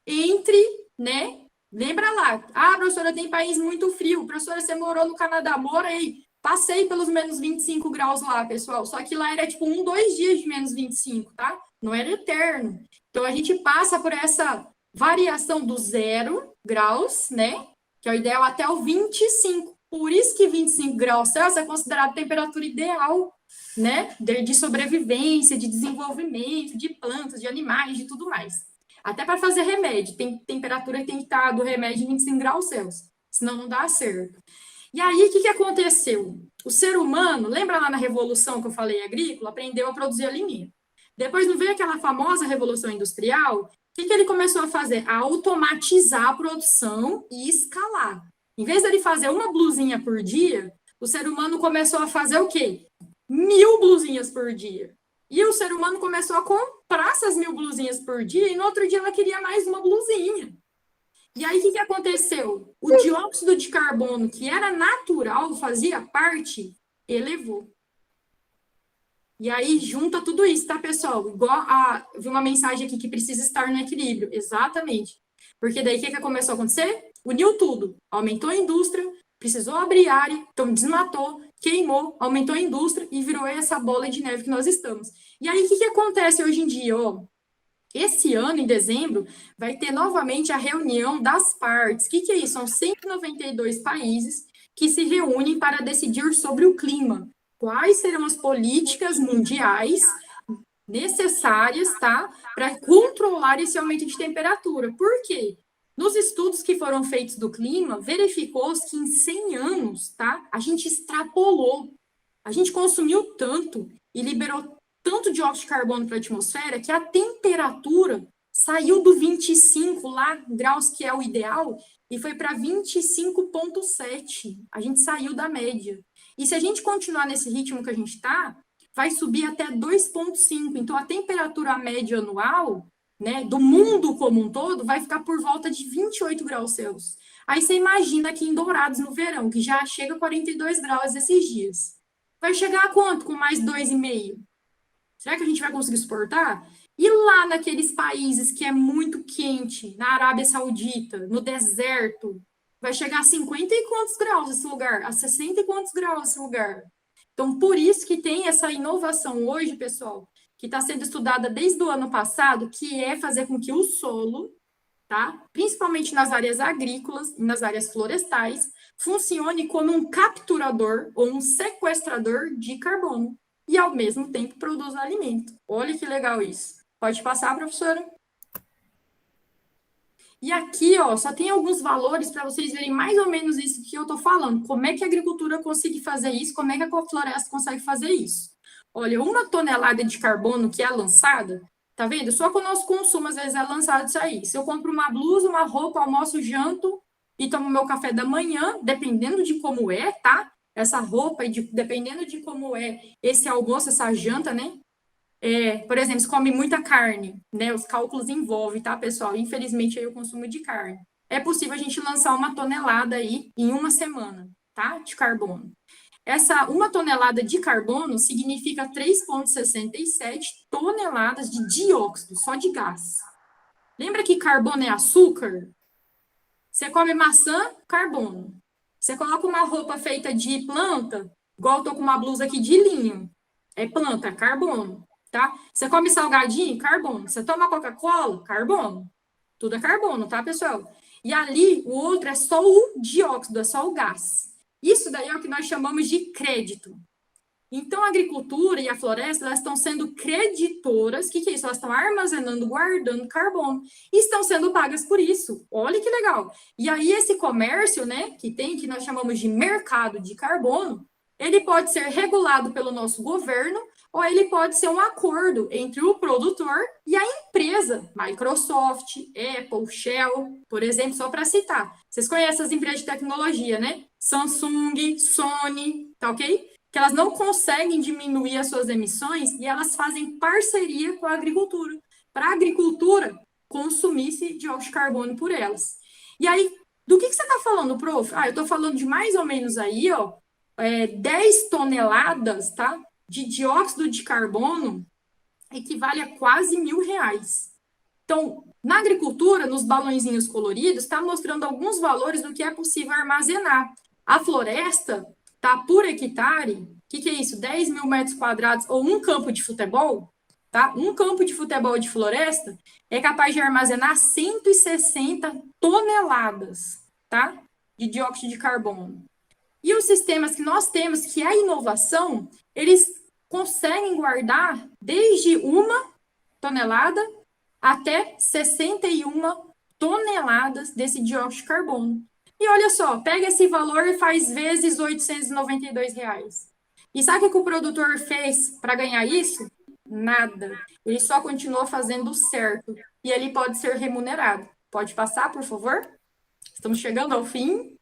entre, né? Lembra lá, professora, tem país muito frio, professora, você morou no Canadá, morei, passei pelos menos 25 graus lá, pessoal, só que lá era tipo 2 dias de menos 25, tá? Não era eterno. Então, a gente passa por essa variação do 0 graus, né? Que é o ideal até o 25. Por isso que 25 graus Celsius é considerado a temperatura ideal, né? De sobrevivência, de desenvolvimento, de plantas, de animais, de tudo mais. Até para fazer remédio, tem temperatura que tem que estar do remédio em 25 graus Celsius, senão não dá certo. E aí, o que aconteceu? O ser humano, lembra lá na Revolução que eu falei agrícola, aprendeu a produzir alimento. Depois não veio aquela famosa Revolução Industrial, o que ele começou a fazer? A automatizar a produção e escalar. Em vez de ele fazer uma blusinha por dia, o ser humano começou a fazer o quê? 1000 blusinhas por dia. E o ser humano começou a comprar essas 1000 blusinhas por dia, e no outro dia ela queria mais uma blusinha. E aí, o que aconteceu? O dióxido de carbono, que era natural, fazia parte, elevou. E aí, junta tudo isso, tá, pessoal? Eu vi uma mensagem aqui que precisa estar no equilíbrio. Exatamente. Porque daí, o que começou a acontecer? Uniu tudo. Aumentou a indústria, precisou abrir área, então desmatou, queimou, aumentou a indústria e virou essa bola de neve que nós estamos. E aí, o que acontece hoje em dia? Esse ano, em dezembro, vai ter novamente a reunião das partes. O que é isso? São 192 países que se reúnem para decidir sobre o clima. Quais serão as políticas mundiais necessárias, tá, para controlar esse aumento de temperatura? Por quê? Nos estudos que foram feitos do clima, verificou-se que em 100 anos, tá, a gente extrapolou, a gente consumiu tanto e liberou tanto dióxido de carbono para a atmosfera que a temperatura saiu do 25 lá, graus, que é o ideal, e foi para 25,7. A gente saiu da média. E se a gente continuar nesse ritmo que a gente está, vai subir até 2,5. Então, a temperatura média anual, né, do mundo como um todo, vai ficar por volta de 28 graus Celsius. Aí você imagina aqui em Dourados, no verão, que já chega a 42 graus esses dias. Vai chegar a quanto com mais 2,5? Será que a gente vai conseguir suportar? E lá naqueles países que é muito quente, na Arábia Saudita, no deserto, vai chegar a 50 e quantos graus esse lugar? A 60 e quantos graus esse lugar? Então, por isso que tem essa inovação hoje, pessoal, que está sendo estudada desde o ano passado, que é fazer com que o solo, tá, principalmente nas áreas agrícolas e nas áreas florestais, funcione como um capturador ou um sequestrador de carbono e, ao mesmo tempo, produza alimento. Olha que legal isso. Pode passar, professora? E aqui, só tem alguns valores para vocês verem mais ou menos isso que eu estou falando. Como é que a agricultura consegue fazer isso? Como é que a floresta consegue fazer isso? Olha, 1 tonelada de carbono que é lançada, tá vendo? Só com o nosso consumo, às vezes, é lançado isso aí. Se eu compro uma blusa, uma roupa, almoço, janto e tomo meu café da manhã, dependendo de como é, tá? Essa roupa, e dependendo de como é esse almoço, essa janta, né? Por exemplo, se come muita carne, né? Os cálculos envolvem, tá, pessoal? Infelizmente, aí o consumo de carne. É possível a gente lançar 1 tonelada aí em 1 semana, tá? De carbono. Essa 1 tonelada de carbono significa 3,67 toneladas de dióxido, só de gás. Lembra que carbono é açúcar? Você come maçã, carbono. Você coloca uma roupa feita de planta, igual eu tô com uma blusa aqui de linho. É planta, carbono, tá? Você come salgadinho, carbono. Você toma Coca-Cola, carbono. Tudo é carbono, tá, pessoal? E ali, o outro é só o dióxido, é só o gás. Isso daí é o que nós chamamos de crédito. Então, a agricultura e a floresta, elas estão sendo creditoras. O que é isso? Elas estão armazenando, guardando carbono. E estão sendo pagas por isso. Olha que legal. E aí, esse comércio, né, que nós chamamos de mercado de carbono, ele pode ser regulado pelo nosso governo ou ele pode ser um acordo entre o produtor e a empresa, Microsoft, Apple, Shell, por exemplo, só para citar. Vocês conhecem as empresas de tecnologia, né? Samsung, Sony, tá ok? Que elas não conseguem diminuir as suas emissões e elas fazem parceria com a agricultura, para a agricultura consumir esse dióxido de carbono por elas. E aí, do que você está falando, prof? Eu estou falando de mais ou menos aí, 10 toneladas, tá? De dióxido de carbono equivale a quase R$ 1.000. Então, na agricultura, nos balõezinhos coloridos, está mostrando alguns valores do que é possível armazenar. A floresta tá por hectare, o que é isso? 10 mil metros quadrados ou um campo de futebol, tá? Um campo de futebol de floresta é capaz de armazenar 160 toneladas, tá? De dióxido de carbono. E os sistemas que nós temos, que é a inovação, eles conseguem guardar desde 1 tonelada até 61 toneladas desse dióxido de carbono. E olha só, pega esse valor e faz vezes R$ 892. E sabe o que o produtor fez para ganhar isso? Nada. Ele só continuou fazendo certo. E ele pode ser remunerado. Pode passar, por favor? Estamos chegando ao fim.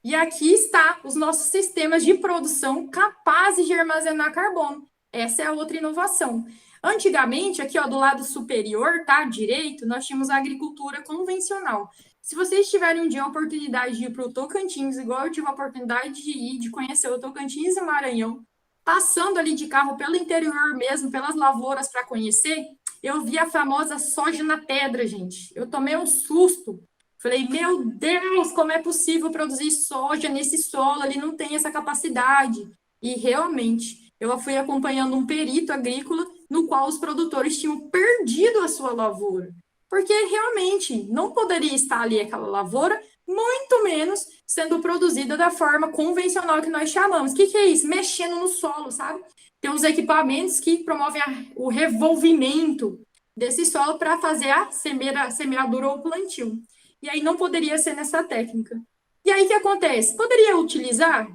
E aqui está os nossos sistemas de produção capazes de armazenar carbono. Essa é a outra inovação. Antigamente, aqui do lado superior, tá, direito, nós tínhamos a agricultura convencional. Se vocês tiverem um dia a oportunidade de ir para o Tocantins, igual eu tive a oportunidade de ir, de conhecer o Tocantins e o Maranhão, passando ali de carro pelo interior mesmo, pelas lavouras para conhecer, eu vi a famosa soja na pedra, gente. Eu tomei um susto. Falei, meu Deus, como é possível produzir soja nesse solo? Ele não tem essa capacidade. E realmente, eu fui acompanhando um perito agrícola no qual os produtores tinham perdido a sua lavoura. Porque realmente não poderia estar ali aquela lavoura, muito menos sendo produzida da forma convencional que nós chamamos. O que é isso? Mexendo no solo, sabe? Tem uns equipamentos que promovem o revolvimento desse solo para fazer a semeadura ou plantio. E aí não poderia ser nessa técnica. E aí o que acontece? Poderia utilizar?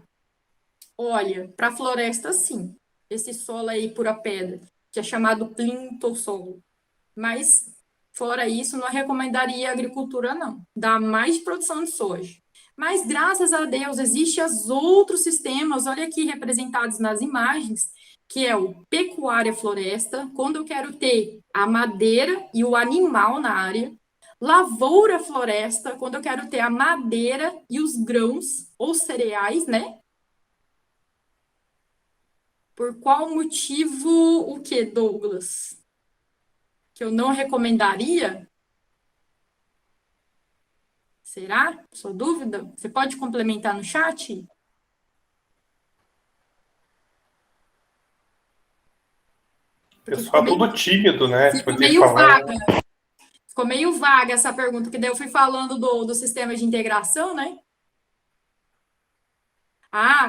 Olha, para floresta sim. Esse solo aí pura pedra, que é chamado plintossolo. Mas, fora isso, não recomendaria a agricultura, não. Dá mais produção de soja. Mas, graças a Deus, existem os outros sistemas, olha aqui representados nas imagens, que é o pecuária floresta, quando eu quero ter a madeira e o animal na área. Lavoura floresta, quando eu quero ter a madeira e os grãos ou cereais, né? Por qual motivo o que, Douglas? Que eu não recomendaria? Será? Sua dúvida? Você pode complementar no chat? Pessoal tudo tímido, né? Ficou meio vaga. Ficou meio vaga essa pergunta, que daí eu fui falando do sistema de integração, né?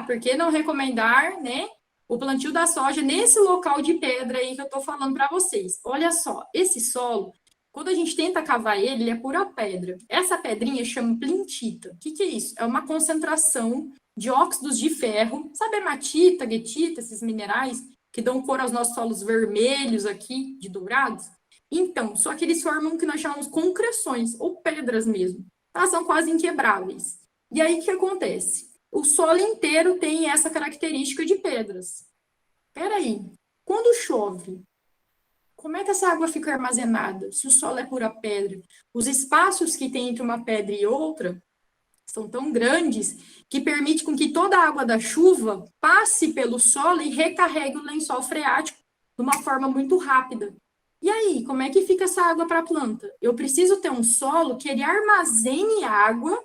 Por que não recomendar, né, o plantio da soja nesse local de pedra aí que eu estou falando para vocês? Olha só, esse solo, quando a gente tenta cavar ele é pura pedra. Essa pedrinha chama plintita. O que é isso? É uma concentração de óxidos de ferro. Sabe a hematita, guetita, esses minerais que dão cor aos nossos solos vermelhos aqui, de dourados? Então, só que eles formam o que nós chamamos concreções, ou pedras mesmo. Elas são quase inquebráveis. E aí, o que acontece? O solo inteiro tem essa característica de pedras. Espera aí, quando chove, como é que essa água fica armazenada? Se o solo é pura pedra, os espaços que tem entre uma pedra e outra são tão grandes que permite com que toda a água da chuva passe pelo solo e recarregue o lençol freático de uma forma muito rápida. E aí, como é que fica essa água para a planta? Eu preciso ter um solo que ele armazene água,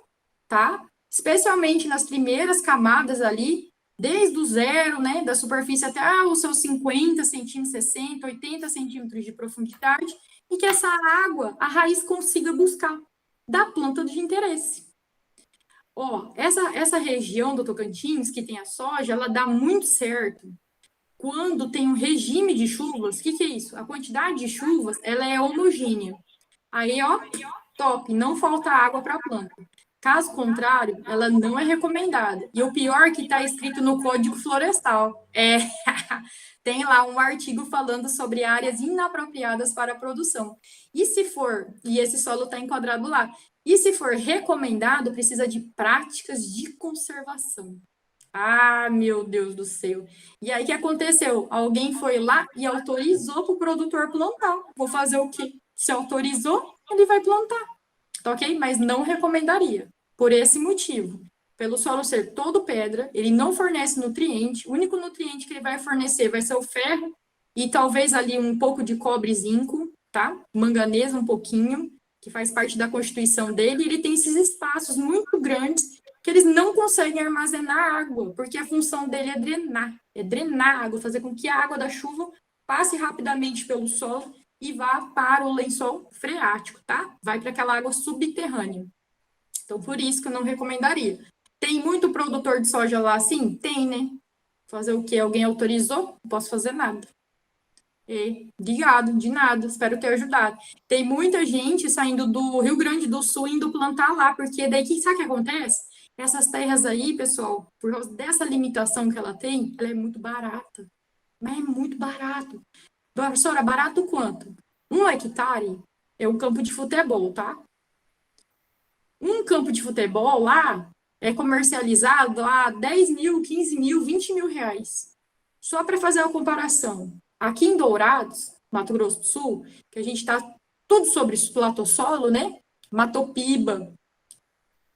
tá? Especialmente nas primeiras camadas ali, desde o zero, né, da superfície até os seus 50 centímetros, 60, 80 centímetros de profundidade, e que essa água, a raiz consiga buscar da planta de interesse. Essa região do Tocantins, que tem a soja, ela dá muito certo quando tem um regime de chuvas. O que é isso? A quantidade de chuvas, ela é homogênea. Aí, top, não falta água para a planta. Caso contrário, ela não é recomendada. E o pior é que está escrito no Código Florestal. Tem lá um artigo falando sobre áreas inapropriadas para a produção. E se for, e esse solo está enquadrado lá, e se for recomendado, precisa de práticas de conservação. Ah, meu Deus do céu. E aí, o que aconteceu? Alguém foi lá e autorizou para o produtor plantar. Vou fazer o quê? Se autorizou, ele vai plantar. Tá ok? Mas não recomendaria. Por esse motivo. Pelo solo ser todo pedra, ele não fornece nutriente. O único nutriente que ele vai fornecer vai ser o ferro e talvez ali um pouco de cobre e zinco, tá? Manganês um pouquinho, que faz parte da constituição dele. E ele tem esses espaços muito grandes que eles não conseguem armazenar água, porque a função dele é drenar a água, fazer com que a água da chuva passe rapidamente pelo solo e vá para o lençol freático, tá? Vai para aquela água subterrânea. Então, por isso que eu não recomendaria. Tem muito produtor de soja lá assim? Tem, né? Fazer o quê? Alguém autorizou? Não posso fazer nada. Obrigado, de nada, espero ter ajudado. Tem muita gente saindo do Rio Grande do Sul indo plantar lá, porque daí, sabe o que acontece? Essas terras aí, pessoal, por causa dessa limitação que ela tem, ela é muito barata. Mas é muito barato. Professora, barato quanto? 1 hectare é um campo de futebol, tá? Um campo de futebol lá é comercializado a 10 mil, 15 mil, 20 mil reais. Só para fazer a comparação. Aqui em Dourados, Mato Grosso do Sul, que a gente está tudo sobre platossolo, né? Matopiba.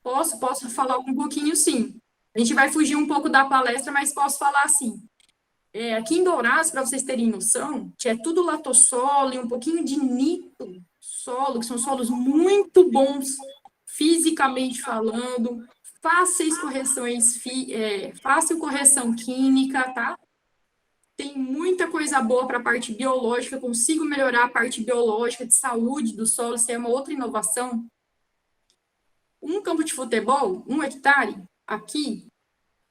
Posso falar um pouquinho, sim. A gente vai fugir um pouco da palestra, mas posso falar assim. Aqui em Dourados, para vocês terem noção, que é tudo latossolo e um pouquinho de nito solo, que são solos muito bons, fisicamente falando, fácil correção química, tá? Tem muita coisa boa para a parte biológica, consigo melhorar a parte biológica de saúde do solo, isso é uma outra inovação. Um campo de futebol, 1 hectare, aqui,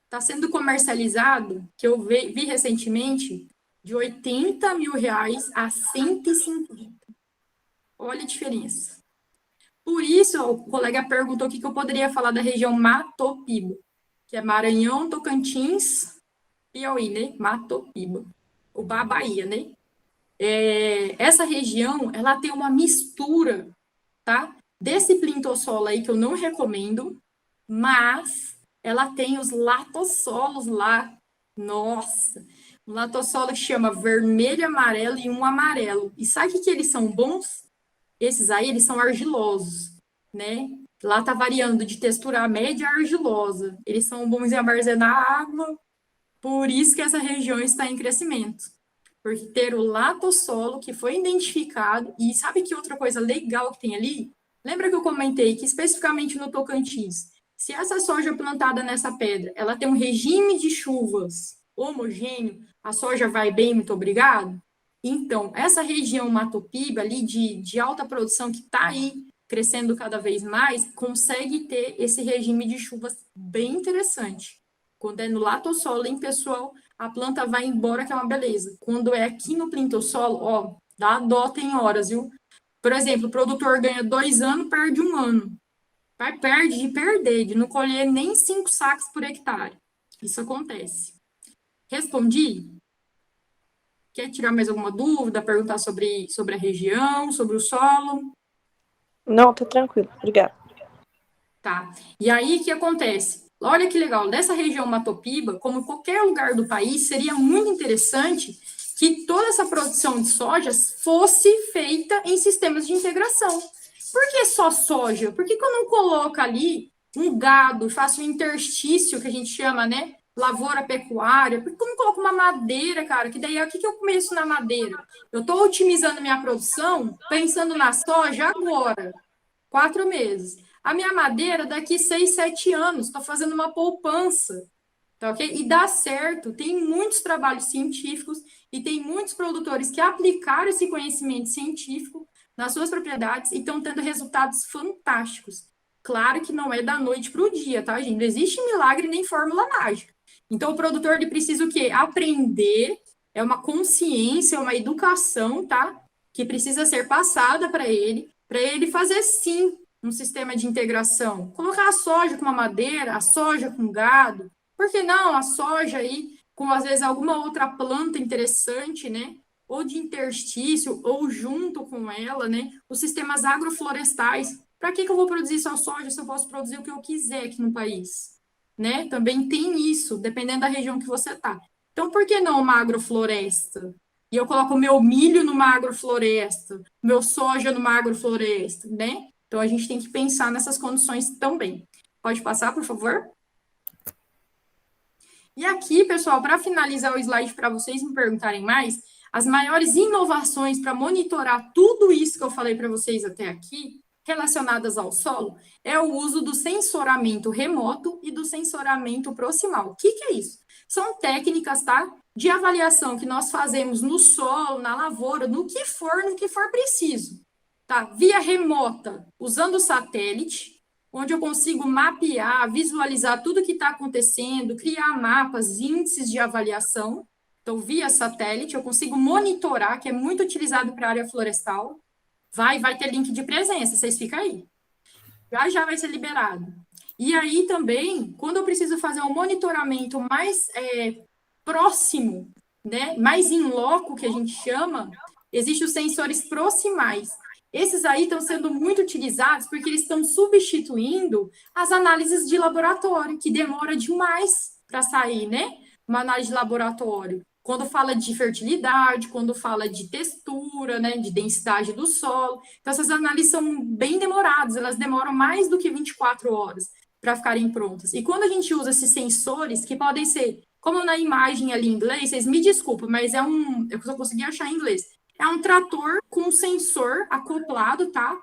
está sendo comercializado, que eu vi recentemente, de 80 mil reais a 150. Olha a diferença. Por isso, o colega perguntou o que eu poderia falar da região Matopiba, que é Maranhão, Tocantins, Piauí, né? Matopiba. O Bahia, né? Essa região, ela tem uma mistura, tá? Desse plintossolo aí, que eu não recomendo, mas ela tem os latossolos lá. Nossa! Um latossolo que chama vermelho, amarelo e um amarelo. E sabe o que eles são bons? Esses aí, eles são argilosos, né? Lá tá variando de textura média a argilosa. Eles são bons em armazenar água, por isso que essa região está em crescimento. Porque ter o latossolo que foi identificado, e sabe que outra coisa legal que tem ali? Lembra que eu comentei que especificamente no Tocantins, se essa soja plantada nessa pedra, ela tem um regime de chuvas homogêneo, a soja vai bem, muito obrigado? Então, essa região Matopiba ali de alta produção que está aí crescendo cada vez mais, consegue ter esse regime de chuvas bem interessante. Quando é no latossolo, hein, pessoal, a planta vai embora, que é uma beleza. Quando é aqui no plintossolo, ó, dá dó, tem horas, viu? Por exemplo, o produtor ganha 2 anos, perde 1 ano. Perde de perder, de não colher nem 5 sacos por hectare. Isso acontece. Respondi? Quer tirar mais alguma dúvida, perguntar sobre a região, sobre o solo? Não, tá tranquilo. Obrigada. Tá. E aí, o que acontece? Olha que legal, dessa região Matopiba, como qualquer lugar do país, seria muito interessante que toda essa produção de sojas fosse feita em sistemas de integração. Por que só soja? Por que eu não coloco ali um gado, faço um interstício, que a gente chama, né? Lavoura pecuária? Por que eu não coloco uma madeira, cara? Que daí, o que eu começo na madeira? Eu estou otimizando minha produção, pensando na soja agora, 4 meses. A minha madeira, daqui 6, 7 anos, estou fazendo uma poupança, tá ok? E dá certo, tem muitos trabalhos científicos e tem muitos produtores que aplicaram esse conhecimento científico nas suas propriedades e estão tendo resultados fantásticos. Claro que não é da noite para o dia, tá, gente? Não existe milagre nem fórmula mágica. Então, o produtor, ele precisa o quê? Aprender, é uma consciência, é uma educação, tá? Que precisa ser passada para ele fazer, sim, um sistema de integração? Colocar a soja com a madeira, a soja com gado, por que não a soja aí com, às vezes, alguma outra planta interessante, né? Ou de interstício, ou junto com ela, né? Os sistemas agroflorestais. Para que eu vou produzir só soja se eu posso produzir o que eu quiser aqui no país? Né? Também tem isso, dependendo da região que você está. Então, por que não uma agrofloresta? E eu coloco o meu milho numa agrofloresta, meu soja numa agrofloresta, né? Então, a gente tem que pensar nessas condições também. Pode passar, por favor? E aqui, pessoal, para finalizar o slide, para vocês me perguntarem mais, as maiores inovações para monitorar tudo isso que eu falei para vocês até aqui, relacionadas ao solo, é o uso do sensoramento remoto e do sensoramento proximal. O que é isso? São técnicas, tá? De avaliação que nós fazemos no solo, na lavoura, no que for preciso, tá? Via remota, usando o satélite, onde eu consigo mapear, visualizar tudo que está acontecendo, criar mapas, índices de avaliação. Então, via satélite, eu consigo monitorar, que é muito utilizado para a área florestal. Vai ter link de presença, vocês ficam aí. Já vai ser liberado. E aí também, quando eu preciso fazer um monitoramento mais próximo, né, mais in loco, que a gente chama, existem os sensores proximais. Esses aí estão sendo muito utilizados porque eles estão substituindo as análises de laboratório, que demora demais para sair, né? Uma análise de laboratório. Quando fala de fertilidade, quando fala de textura, né, de densidade do solo. Então, essas análises são bem demoradas, elas demoram mais do que 24 horas para ficarem prontas. E quando a gente usa esses sensores, que podem ser, como na imagem ali em inglês, vocês me desculpem, mas eu só consegui achar em inglês. É um trator com sensor acoplado, tá?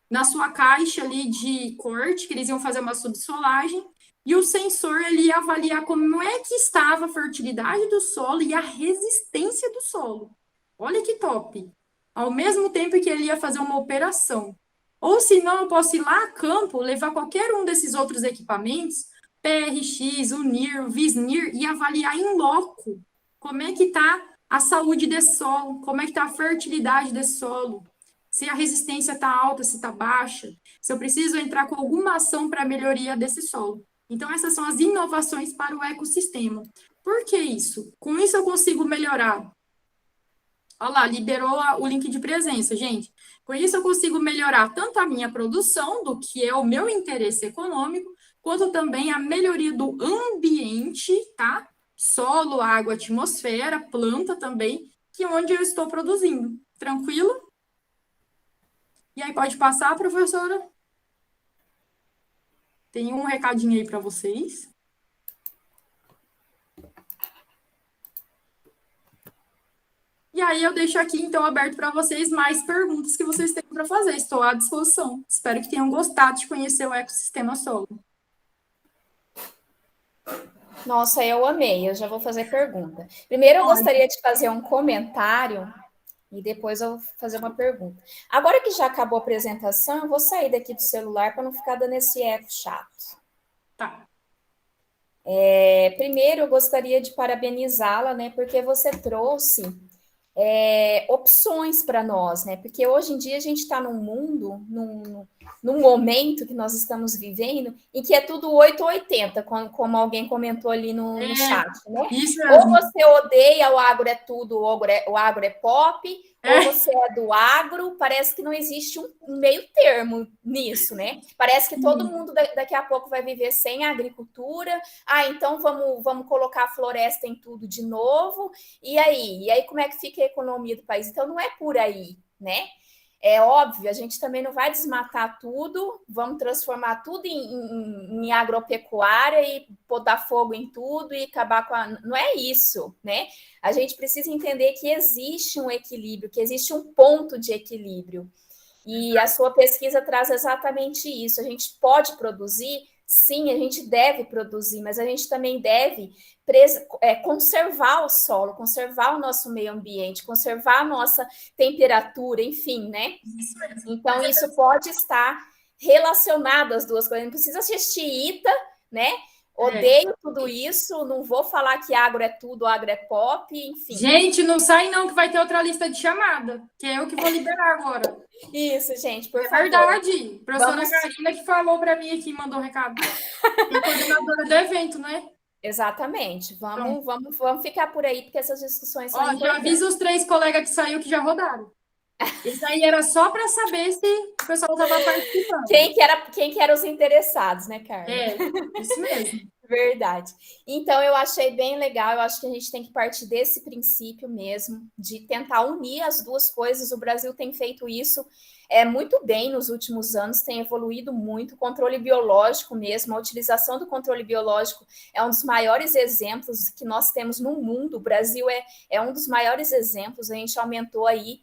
Na sua caixa ali de corte, que eles iam fazer uma subsolagem, e o sensor ele ia avaliar como é que estava a fertilidade do solo e a resistência do solo. Olha que top! Ao mesmo tempo que ele ia fazer uma operação. Ou se não, eu posso ir lá a campo, levar qualquer um desses outros equipamentos, PRX, UNIR, VISNIR, e avaliar em loco como é que está a saúde desse solo, como é que está a fertilidade desse solo, se a resistência está alta, se está baixa, se eu preciso entrar com alguma ação para a melhoria desse solo. Então, essas são as inovações para o ecossistema. Por que isso? Com isso eu consigo melhorar. Olha lá, liberou o link de presença, gente. Com isso eu consigo melhorar tanto a minha produção, do que é o meu interesse econômico, quanto também a melhoria do ambiente, tá? Solo, água, atmosfera, planta também, que é onde eu estou produzindo. Tranquilo? E aí, pode passar, professora? Tem um recadinho aí para vocês. E aí, eu deixo aqui, então, aberto para vocês mais perguntas que vocês têm para fazer. Estou à disposição. Espero que tenham gostado de conhecer o ecossistema solo. Nossa, eu amei. Eu já vou fazer pergunta. Primeiro, eu gostaria de fazer um comentário e depois eu vou fazer uma pergunta. Agora que já acabou a apresentação, eu vou sair daqui do celular para não ficar dando esse eco chato. Tá. Primeiro, eu gostaria de parabenizá-la, né? Porque você trouxe opções para nós, né? Porque hoje em dia a gente está num mundo, num momento que nós estamos vivendo, em que é tudo 8 ou 80, como alguém comentou ali no chat, né? Isso Ou você odeia o agro é tudo, o agro é pop, ou você é do agro, parece que não existe um meio termo nisso, né? Parece que todo mundo daqui a pouco vai viver sem agricultura, então vamos colocar a floresta em tudo de novo, e aí como é que fica a economia do país? Então não é por aí, né? É óbvio, a gente também não vai desmatar tudo, vamos transformar tudo em agropecuária e botar fogo em tudo e acabar com a... Não é isso, né? A gente precisa entender que existe um equilíbrio, que existe um ponto de equilíbrio. E a sua pesquisa traz exatamente isso. A gente pode produzir, sim, a gente deve produzir, mas a gente também deve conservar o solo, conservar o nosso meio ambiente, conservar a nossa temperatura, enfim, né? Então, isso pode estar relacionado às duas coisas. Não precisa ser xiita, né? Odeio tudo isso, não vou falar que agro é tudo, agro é pop, enfim. Gente, não sai não que vai ter outra lista de chamada, que é eu que vou liberar agora. Isso, gente, por É favor. verdade. Professora Vamos- Karina que falou para mim aqui, mandou um recado. É coordenadora do evento, né? Exatamente. Vamos ficar por aí, porque essas discussões são Ó, já importantes. avisa os 3 colegas que saiu que já rodaram. Isso aí era só para saber se o pessoal estava participando. Quem que eram os interessados, né, Carla? É, isso mesmo. Verdade. Então, eu achei bem legal. Eu acho que a gente tem que partir desse princípio mesmo, de tentar unir as duas coisas. O Brasil tem feito isso muito bem nos últimos anos, tem evoluído muito. O controle biológico mesmo, a utilização do controle biológico é um dos maiores exemplos que nós temos no mundo. O Brasil é um dos maiores exemplos. A gente aumentou aí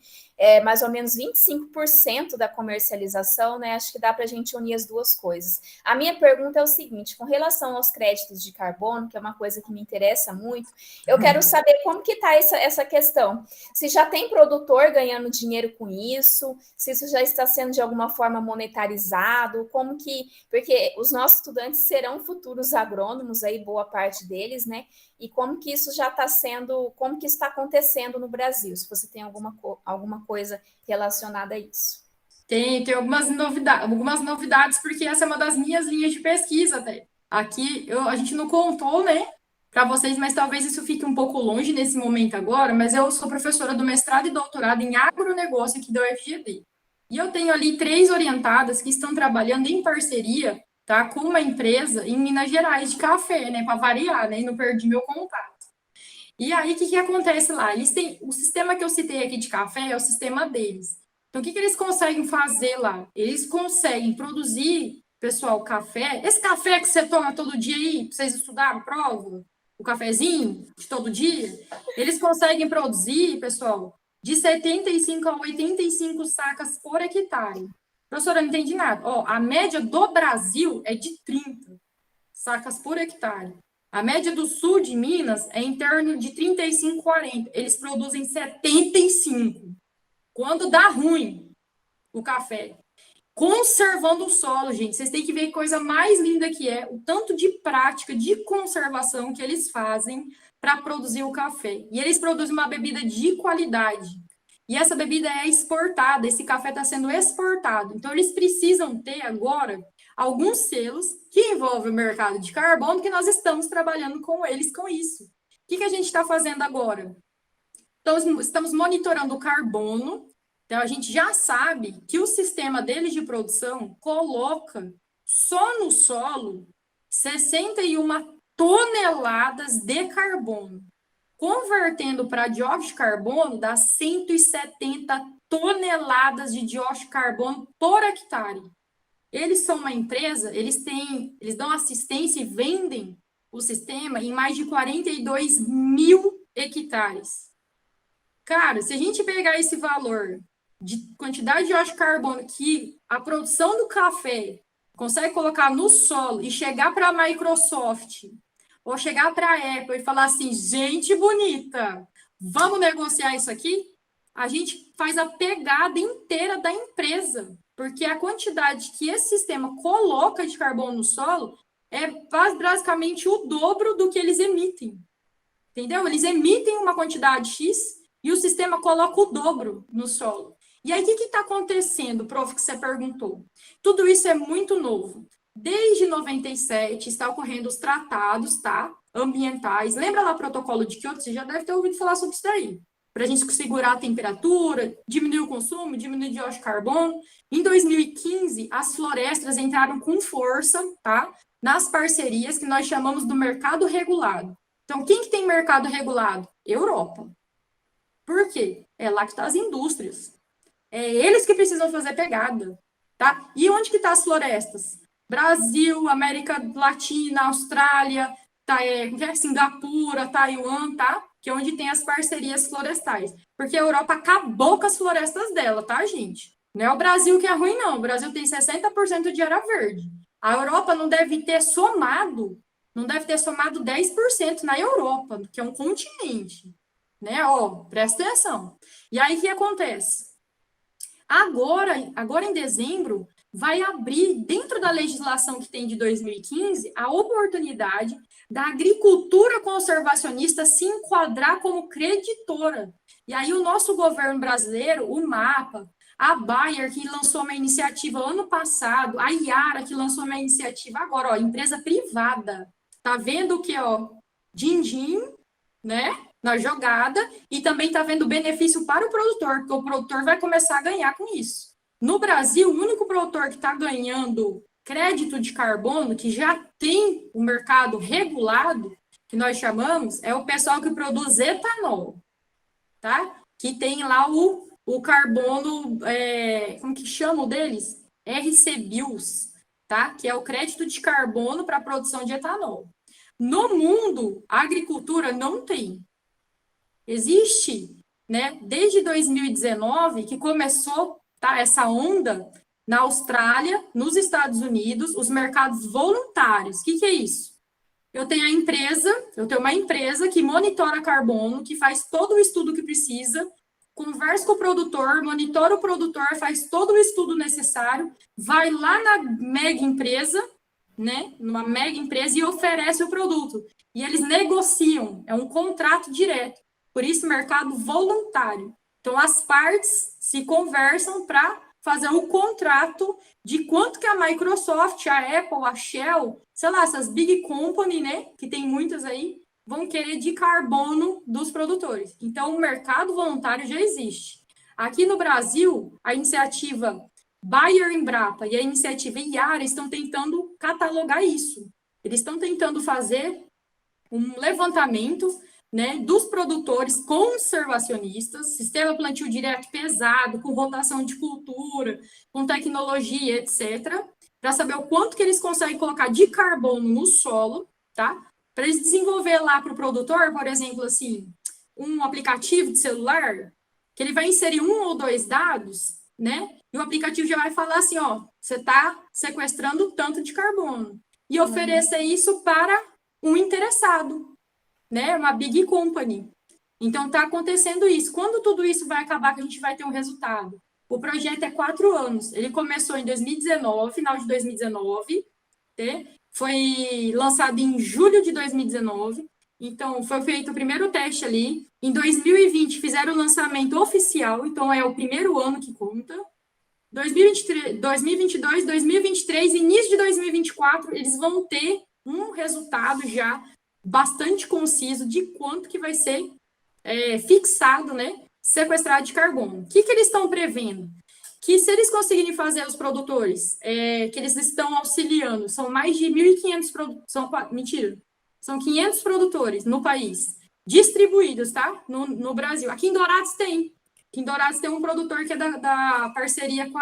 mais ou menos 25% da comercialização, né? Acho que dá para a gente unir as duas coisas. A minha pergunta é o seguinte, com relação aos créditos de carbono, que é uma coisa que me interessa muito, eu quero saber como que está essa questão. Se já tem produtor ganhando dinheiro com isso, se isso já está sendo de alguma forma monetarizado, porque os nossos estudantes serão futuros agrônomos, aí boa parte deles, né? E como que isso já está sendo, como que isso está acontecendo no Brasil, se você tem alguma coisa relacionada a isso. Tem algumas novidades, porque essa é uma das minhas linhas de pesquisa até. Aqui a gente não contou, né, para vocês, mas talvez isso fique um pouco longe nesse momento agora, mas eu sou professora do mestrado e doutorado em agronegócio aqui da UFGD. E eu tenho ali 3 orientadas que estão trabalhando em parceria, tá, com uma empresa em Minas Gerais de café, né, para variar, né, e não perdi meu contato. E aí, o que acontece lá? Eles têm, o sistema que eu citei aqui de café é o sistema deles. Então, o que eles conseguem fazer lá? Eles conseguem produzir, pessoal, café. Esse café que você toma todo dia aí, para vocês estudarem, prova, o cafezinho de todo dia, eles conseguem produzir, pessoal, de 75 a 85 sacas por hectare. Professora, não entendi nada. Ó, a média do Brasil é de 30 sacas por hectare. A média do sul de Minas é em torno de 35, 40. Eles produzem 75. Quando dá ruim o café. Conservando o solo, gente. Vocês têm que ver que coisa mais linda que é o tanto de prática de conservação que eles fazem para produzir o café. E eles produzem uma bebida de qualidade. E essa bebida é exportada, esse café está sendo exportado. Então, eles precisam ter agora alguns selos que envolvem o mercado de carbono, que nós estamos trabalhando com eles com isso. O que a gente está fazendo agora? Então, estamos monitorando o carbono. Então, a gente já sabe que o sistema deles de produção coloca só no solo 61 toneladas de carbono. Convertendo para dióxido de carbono, dá 170 toneladas de dióxido de carbono por hectare. Eles são uma empresa, eles dão assistência e vendem o sistema em mais de 42 mil hectares. Cara, se a gente pegar esse valor de quantidade de dióxido de carbono que a produção do café consegue colocar no solo e chegar para a Microsoft ou chegar para a Apple e falar assim, gente bonita, vamos negociar isso aqui? A gente faz a pegada inteira da empresa, porque a quantidade que esse sistema coloca de carbono no solo é basicamente o dobro do que eles emitem. Entendeu? Eles emitem uma quantidade X e o sistema coloca o dobro no solo. E aí, o que está acontecendo, prof, que você perguntou? Tudo isso é muito novo. Desde 97 está ocorrendo os tratados, tá? Ambientais. Lembra lá o protocolo de Kyoto? Você já deve ter ouvido falar sobre isso daí. Para a gente segurar a temperatura, diminuir o consumo, diminuir o dióxido de carbono. Em 2015, as florestas entraram com força, tá? Nas parcerias que nós chamamos do mercado regulado. Então, quem que tem mercado regulado? Europa. Por quê? É lá que estão as indústrias. É eles que precisam fazer pegada, tá? E onde que estão as florestas? Brasil, América Latina, Austrália, Singapura, Taiwan, tá? Que é onde tem as parcerias florestais. Porque a Europa acabou com as florestas dela, tá, gente? Não é o Brasil que é ruim, não. O Brasil tem 60% de área verde. A Europa não deve ter somado 10% na Europa, que é um continente. Né? Ó, presta atenção. E aí, o que acontece? Agora em dezembro, vai abrir, dentro da legislação que tem de 2015, a oportunidade da agricultura conservacionista se enquadrar como creditora. E aí o nosso governo brasileiro, o MAPA, a Bayer, que lançou uma iniciativa ano passado, a Iara, que lançou uma iniciativa agora, ó, empresa privada, tá vendo o que, ó, din-din, né, na jogada, e também tá vendo benefício para o produtor, porque o produtor vai começar a ganhar com isso. No Brasil, o único produtor que está ganhando crédito de carbono, que já tem o mercado regulado, que nós chamamos, é o pessoal que produz etanol, tá? Que tem lá o carbono, como que chamam deles? RCBIOS, tá? Que é o crédito de carbono para a produção de etanol. No mundo, a agricultura não tem. Existe, né, desde 2019, que começou, tá, essa onda na Austrália, nos Estados Unidos, os mercados voluntários. O que é isso? Eu tenho uma empresa que monitora carbono, que faz todo o estudo que precisa, conversa com o produtor, monitora o produtor, faz todo o estudo necessário, vai lá na mega empresa, né, numa mega empresa, e oferece o produto. E eles negociam, é um contrato direto. Por isso, mercado voluntário. Então, as partes se conversam para fazer um contrato de quanto que a Microsoft, a Apple, a Shell, sei lá, essas big company, né, que tem muitas aí, vão querer de carbono dos produtores. Então, o mercado voluntário já existe. Aqui no Brasil, a iniciativa Bayer Embrapa e a iniciativa Iara estão tentando catalogar isso. Eles estão tentando fazer um levantamento, né, dos produtores conservacionistas, sistema plantio direto pesado, com rotação de cultura, com tecnologia, etc., para saber o quanto que eles conseguem colocar de carbono no solo, tá? Para eles desenvolver lá para o produtor, por exemplo, assim, um aplicativo de celular, que ele vai inserir 1 ou 2 dados, né? E o aplicativo já vai falar assim, ó, você está sequestrando tanto de carbono. E oferecer isso para um interessado, né? Uma big company. Então, está acontecendo isso. Quando tudo isso vai acabar, que a gente vai ter um resultado? O projeto é 4 anos. Ele começou em 2019, final de 2019, né? Foi lançado em julho de 2019. Então, foi feito o primeiro teste ali. Em 2020, fizeram o lançamento oficial. Então, é o primeiro ano que conta. 2023, 2022, 2023, início de 2024, eles vão ter um resultado já bastante conciso de quanto que vai ser fixado, né, sequestrado de carbono. O que eles estão prevendo? Que se eles conseguirem fazer os produtores, que eles estão auxiliando, são mais de 1.500 produtores, são 500 produtores no país, distribuídos, tá, no Brasil. Aqui em Dourados tem um produtor que é da parceria com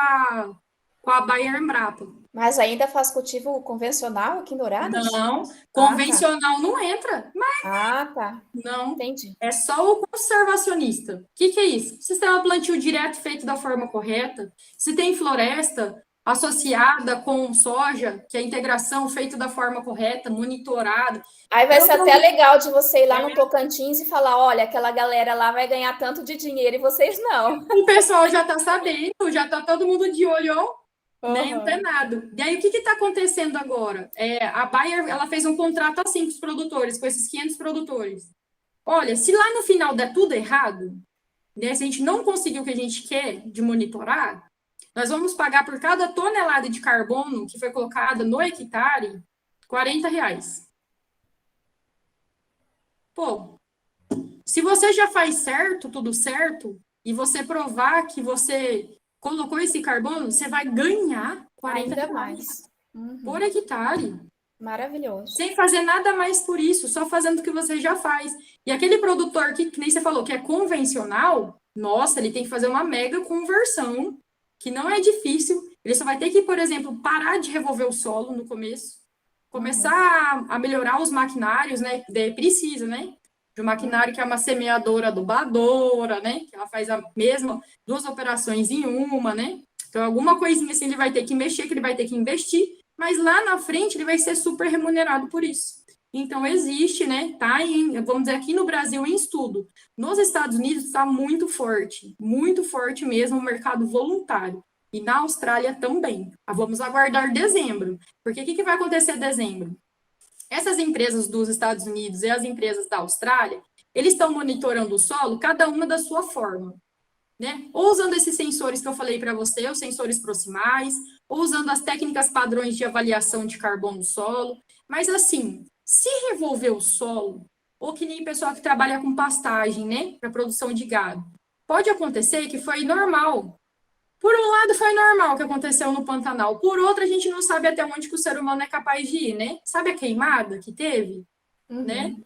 a Bayer Embrapa. Mas ainda faz cultivo convencional aqui em Dourados? Não, convencional não entra. Mas tá. Não, Entendi. é só o conservacionista. O que é isso? Sistema plantio direto feito da forma correta. Se tem floresta associada com soja, que é a integração feita da forma correta, monitorada. Aí vai ser até legal de você ir lá no Tocantins e falar, olha, aquela galera lá vai ganhar tanto de dinheiro e vocês não. O pessoal já está sabendo, já está todo mundo de olho, né, antenado. E aí, o que está acontecendo agora? A Bayer, ela fez um contrato assim com os produtores, com esses 500 produtores. Olha, se lá no final der tudo errado, né, se a gente não conseguir o que a gente quer de monitorar, nós vamos pagar por cada tonelada de carbono que foi colocada no hectare, R$40. Pô, se você já faz certo, tudo certo, e você provar que você colocou esse carbono, você vai ganhar R$40 por hectare. Maravilhoso. Sem fazer nada mais por isso, só fazendo o que você já faz. E aquele produtor que nem você falou, que é convencional, nossa, ele tem que fazer uma mega conversão, que não é difícil. Ele só vai ter que, por exemplo, parar de revolver o solo no começo, começar a melhorar os maquinários, né? Precisa, né? De um maquinário que é uma semeadora adubadora, né? Que ela faz a mesma, 2 operações em uma, né? Então, alguma coisinha assim ele vai ter que mexer, que ele vai ter que investir, mas lá na frente ele vai ser super remunerado por isso. Então, existe, né? Tá vamos dizer, aqui no Brasil em estudo. Nos Estados Unidos está muito forte mesmo o mercado voluntário. E na Austrália também. Vamos aguardar dezembro. Porque o que vai acontecer em dezembro? Essas empresas dos Estados Unidos e as empresas da Austrália, eles estão monitorando o solo, cada uma da sua forma, né? Ou usando esses sensores que eu falei para você, os sensores proximais, ou usando as técnicas padrões de avaliação de carbono no solo. Mas, assim, se revolver o solo, ou que nem pessoal que trabalha com pastagem, né, para produção de gado, pode acontecer que foi normal. Por um lado, foi normal o que aconteceu no Pantanal. Por outro, a gente não sabe até onde que o ser humano é capaz de ir, né? Sabe a queimada que teve, né?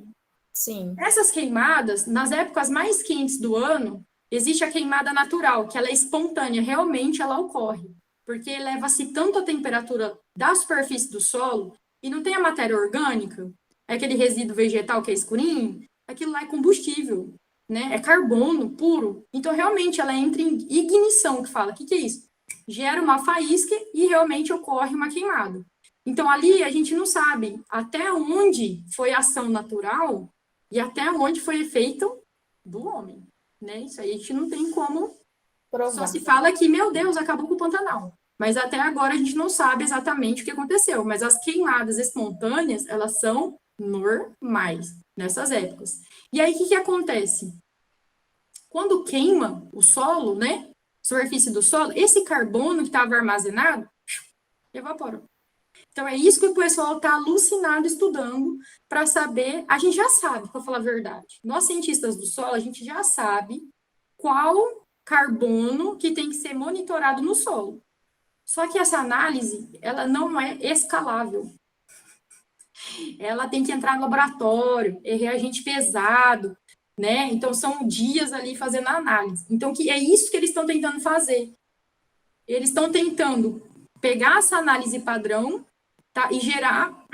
Sim. Essas queimadas, nas épocas mais quentes do ano, existe a queimada natural, que ela é espontânea, realmente ela ocorre. Porque eleva-se tanto a temperatura da superfície do solo, e não tem a matéria orgânica, é aquele resíduo vegetal que é escurinho, aquilo lá é combustível, né? É carbono puro. Então, realmente, ela entra em ignição, que fala. O que é isso? Gera uma faísca e realmente ocorre uma queimada. Então, ali a gente não sabe até onde foi ação natural e até onde foi efeito do homem, né? Isso aí a gente não tem como... Provar. Só se fala que, meu Deus, acabou com o Pantanal. Mas até agora a gente não sabe exatamente o que aconteceu. Mas as queimadas espontâneas, elas são normais nessas épocas. E aí, o que acontece? Quando queima o solo, né? Superfície do solo, esse carbono que estava armazenado, evaporou. Então, é isso que o pessoal está alucinado estudando para saber. A gente já sabe, para falar a verdade. Nós, cientistas do solo, a gente já sabe qual carbono que tem que ser monitorado no solo. Só que essa análise, ela não é escalável. Ela tem que entrar no laboratório, é reagente pesado, né? Então, são dias ali fazendo a análise. Então, que é isso que eles estão tentando fazer. Eles estão tentando pegar essa análise padrão, tá? E gerar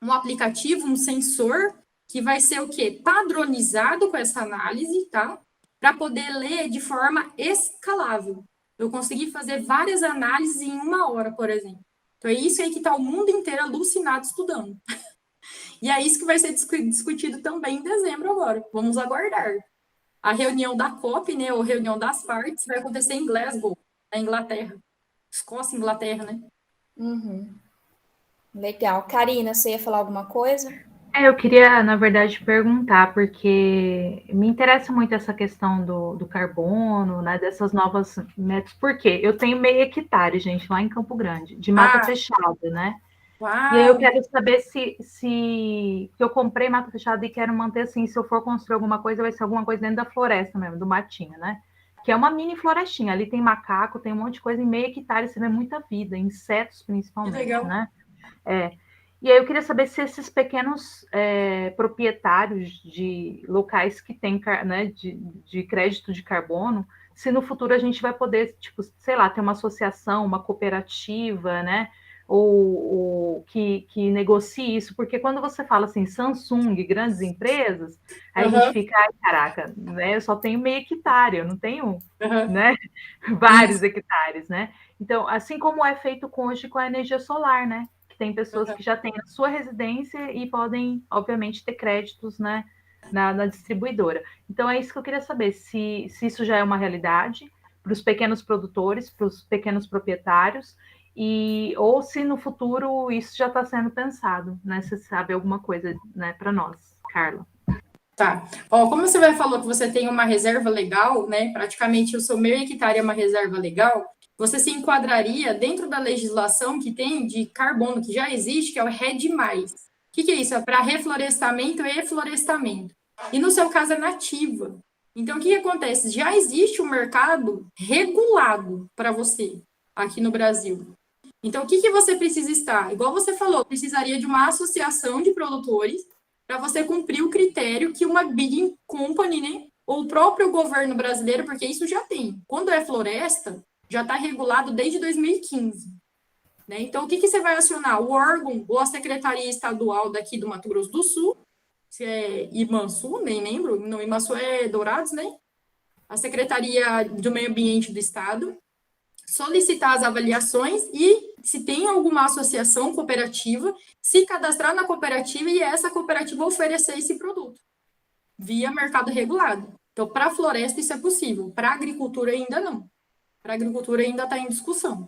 um aplicativo, um sensor, que vai ser o quê? Padronizado com essa análise, tá? Para poder ler de forma escalável. Eu consegui fazer várias análises em 1 hora, por exemplo. Então, é isso aí que está o mundo inteiro alucinado estudando. E é isso que vai ser discutido também em dezembro agora. Vamos aguardar. A reunião da COP, né, ou reunião das partes, vai acontecer em Glasgow, na Inglaterra. Escócia, Inglaterra, né? Legal. Karina, você ia falar alguma coisa? Eu queria, na verdade, perguntar, porque me interessa muito essa questão do carbono, né, dessas novas metas. Por quê? Eu tenho meio hectare, gente, lá em Campo Grande, de mata fechada, né? Uau. E aí eu quero saber se eu comprei mata fechada e quero manter assim, se eu for construir alguma coisa, vai ser alguma coisa dentro da floresta mesmo, do matinho, né? Que é uma mini florestinha. Ali tem macaco, tem um monte de coisa em meio hectare, você vê muita vida, insetos principalmente, Que legal. né? E aí eu queria saber se esses pequenos proprietários de locais que têm, né, de crédito de carbono, se no futuro a gente vai poder, tipo, sei lá, ter uma associação, uma cooperativa, né? Ou que negocie isso, porque quando você fala assim, Samsung, grandes empresas, aí a gente fica, ai, caraca, né? Eu só tenho meio hectare, eu não tenho, né, vários hectares, né? Então, assim como é feito hoje com a energia solar, né? Tem pessoas que já têm a sua residência e podem, obviamente, ter créditos, né, na distribuidora. Então, é isso que eu queria saber, se isso já é uma realidade para os pequenos produtores, para os pequenos proprietários, ou se no futuro isso já está sendo pensado, né? Você sabe alguma coisa, né, para nós, Carla? Tá. Ó, como você falou que você tem uma reserva legal, né? Praticamente o seu meio hectare é uma reserva legal. Você se enquadraria dentro da legislação que tem de carbono, que já existe, que é o RED+. O que é isso? É para reflorestamento e reflorestamento. E no seu caso é nativa. Então, o que acontece? Já existe um mercado regulado para você aqui no Brasil. Então, o que você precisa estar? Igual você falou, precisaria de uma associação de produtores para você cumprir o critério que uma big company, né, ou o próprio governo brasileiro, porque isso já tem. Quando é floresta, já está regulado desde 2015. Né? Então, o que você vai acionar? O órgão ou a Secretaria Estadual daqui do Mato Grosso do Sul, se é Imansu, nem lembro, não, Imansu é Dourados, né? A Secretaria do Meio Ambiente do Estado, solicitar as avaliações e, se tem alguma associação cooperativa, se cadastrar na cooperativa e essa cooperativa oferecer esse produto via mercado regulado. Então, para a floresta isso é possível, para a agricultura ainda não. para a agricultura ainda está em discussão.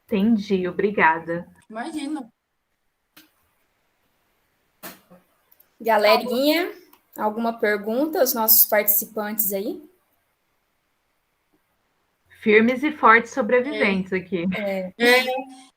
Entendi, obrigada. Imagina. Galerinha, alguma pergunta aos nossos participantes aí? Firmes e fortes sobreviventes aqui.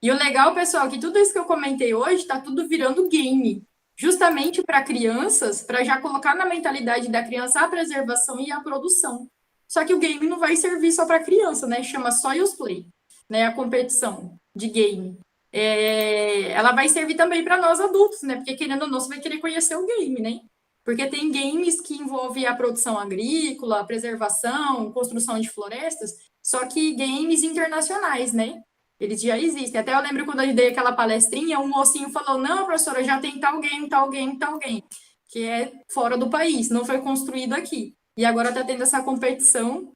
E o legal, pessoal, é que tudo isso que eu comentei hoje está tudo virando game. Justamente para crianças, para já colocar na mentalidade da criança a preservação e a produção. Só que o game não vai servir só para criança, né? Chama Soils Play, né? A competição de game. Ela vai servir também para nós adultos, né? Porque querendo ou não, você vai querer conhecer o game, né? Porque tem games que envolvem a produção agrícola, a preservação, construção de florestas, só que games internacionais, né? Eles já existem. Até eu lembro quando eu dei aquela palestrinha, um mocinho falou, não, professora, já tem tal game, tal game, tal game, que é fora do país, não foi construído aqui. E agora está tendo essa competição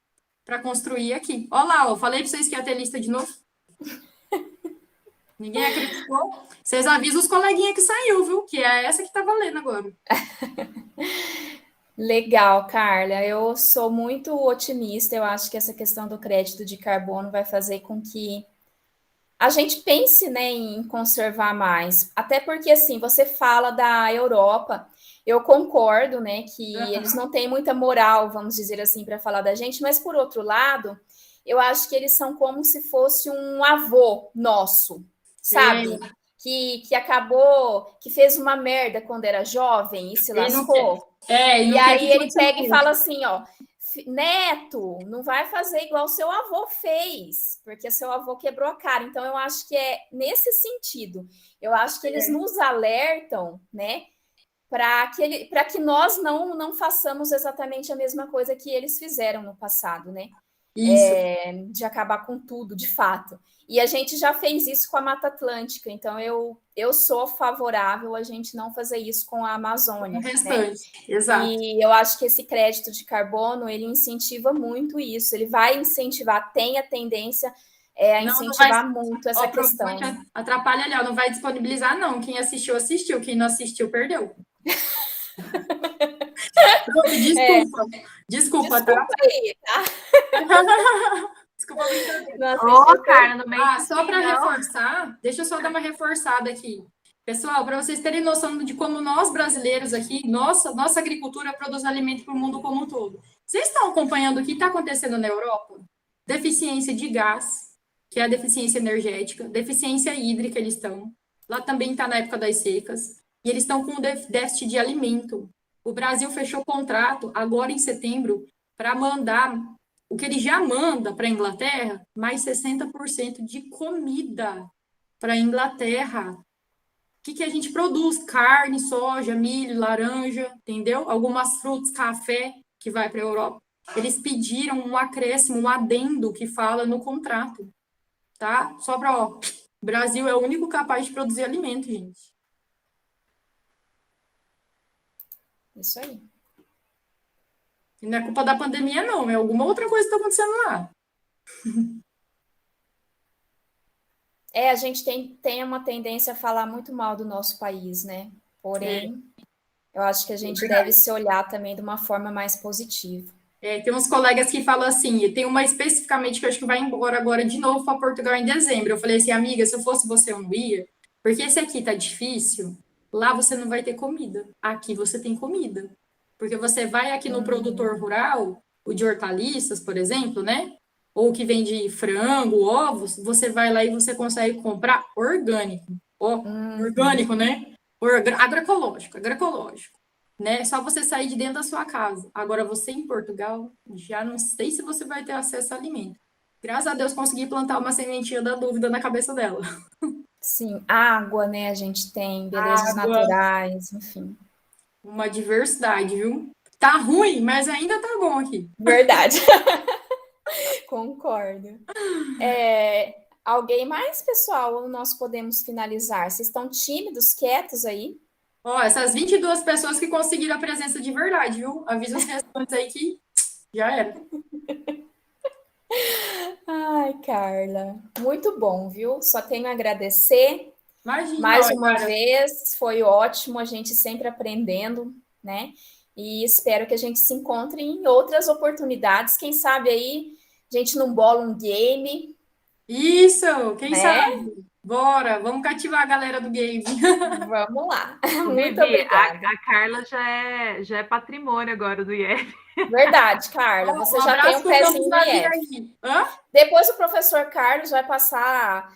para construir aqui. Olha lá, falei para vocês que ia ter lista de novo. Ninguém acreditou. Vocês avisam os coleguinhas que saiu, viu? Que é essa que tá valendo agora. Legal, Carla. Eu sou muito otimista. Eu acho que essa questão do crédito de carbono vai fazer com que a gente pense, né, em conservar mais. Até porque, assim, você fala da Europa, eu concordo, né, que eles não têm muita moral, vamos dizer assim, para falar da gente, mas, por outro lado, eu acho que eles são como se fosse um avô nosso, sabe? Que acabou, que fez uma merda quando era jovem e se lascou. E aí ele pega e fala assim, ó, neto, não vai fazer igual seu avô fez, porque seu avô quebrou a cara. Então, eu acho que é nesse sentido. Eu acho que eles nos alertam, né, para que nós não façamos exatamente a mesma coisa que eles fizeram no passado, né? De acabar com tudo, de fato. E a gente já fez isso com a Mata Atlântica, então eu sou favorável a gente não fazer isso com a Amazônia. O restante, né? Exato. E eu acho que esse crédito de carbono, ele incentiva muito isso, ele vai incentivar, tem a tendência a incentivar muito essa questão. Atrapalha ali, não vai disponibilizar, não. Quem assistiu, assistiu. Quem não assistiu, perdeu. Desculpa, tá? Aí, tá? Desculpa, Carla, no meio só para reforçar, deixa eu só dar uma reforçada aqui. Pessoal, para vocês terem noção de como nós brasileiros aqui, nossa agricultura produz alimento para o mundo como um todo. Vocês estão acompanhando o que está acontecendo na Europa? Deficiência de gás, que é a deficiência energética, deficiência hídrica eles estão. Lá também está na época das secas. E eles estão com déficit de alimento. O Brasil fechou contrato agora em setembro para mandar o que ele já manda para a Inglaterra, mais 60% de comida para a Inglaterra. O que a gente produz? Carne, soja, milho, laranja, entendeu? Algumas frutas, café, que vai para a Europa. Eles pediram um acréscimo, um adendo que fala no contrato, tá? Só para, o Brasil é o único capaz de produzir alimento, gente. Isso aí. E não é culpa da pandemia, não. É alguma outra coisa que está acontecendo lá. A gente tem uma tendência a falar muito mal do nosso país, né? Porém, eu acho que a gente deve se olhar também de uma forma mais positiva. Tem uns colegas que falam assim, e tem uma especificamente que eu acho que vai embora agora de novo para Portugal em dezembro. Eu falei assim, amiga, se eu fosse você, eu não ia, porque esse aqui tá difícil, lá você não vai ter comida. Aqui você tem comida. Porque você vai aqui no produtor rural, o de hortaliças, por exemplo, né? Ou que vende frango, ovos, você vai lá e você consegue comprar orgânico. Orgânico, né? Agroecológico. Né? Só você sair de dentro da sua casa. Agora, você em Portugal, já não sei se você vai ter acesso a alimento. Graças a Deus, consegui plantar uma sementinha da dúvida na cabeça dela. Sim, água, né? A gente tem, belezas naturais, enfim. Uma diversidade, viu? Tá ruim, mas ainda tá bom aqui. Verdade. Concordo. Alguém mais, pessoal? Ou nós podemos finalizar? Vocês estão tímidos, quietos aí? Essas 22 pessoas que conseguiram a presença de verdade, viu? Avisa os restantes aí que já era. Ai, Carla, muito bom, viu? Só tenho a agradecer. Imagina, mais uma vez, foi ótimo, a gente sempre aprendendo, né? E espero que a gente se encontre em outras oportunidades, quem sabe aí A gente não bola um game, Isso, quem né? sabe? Bora, vamos cativar a galera do game. Vamos lá. Ô, Muito Vivi, obrigada. a Carla já é patrimônio agora do IF. Verdade, Carla, você Um já tem abraço um pro Campus pezinho no Navi IF. aí. Hã? Depois o professor Carlos vai passar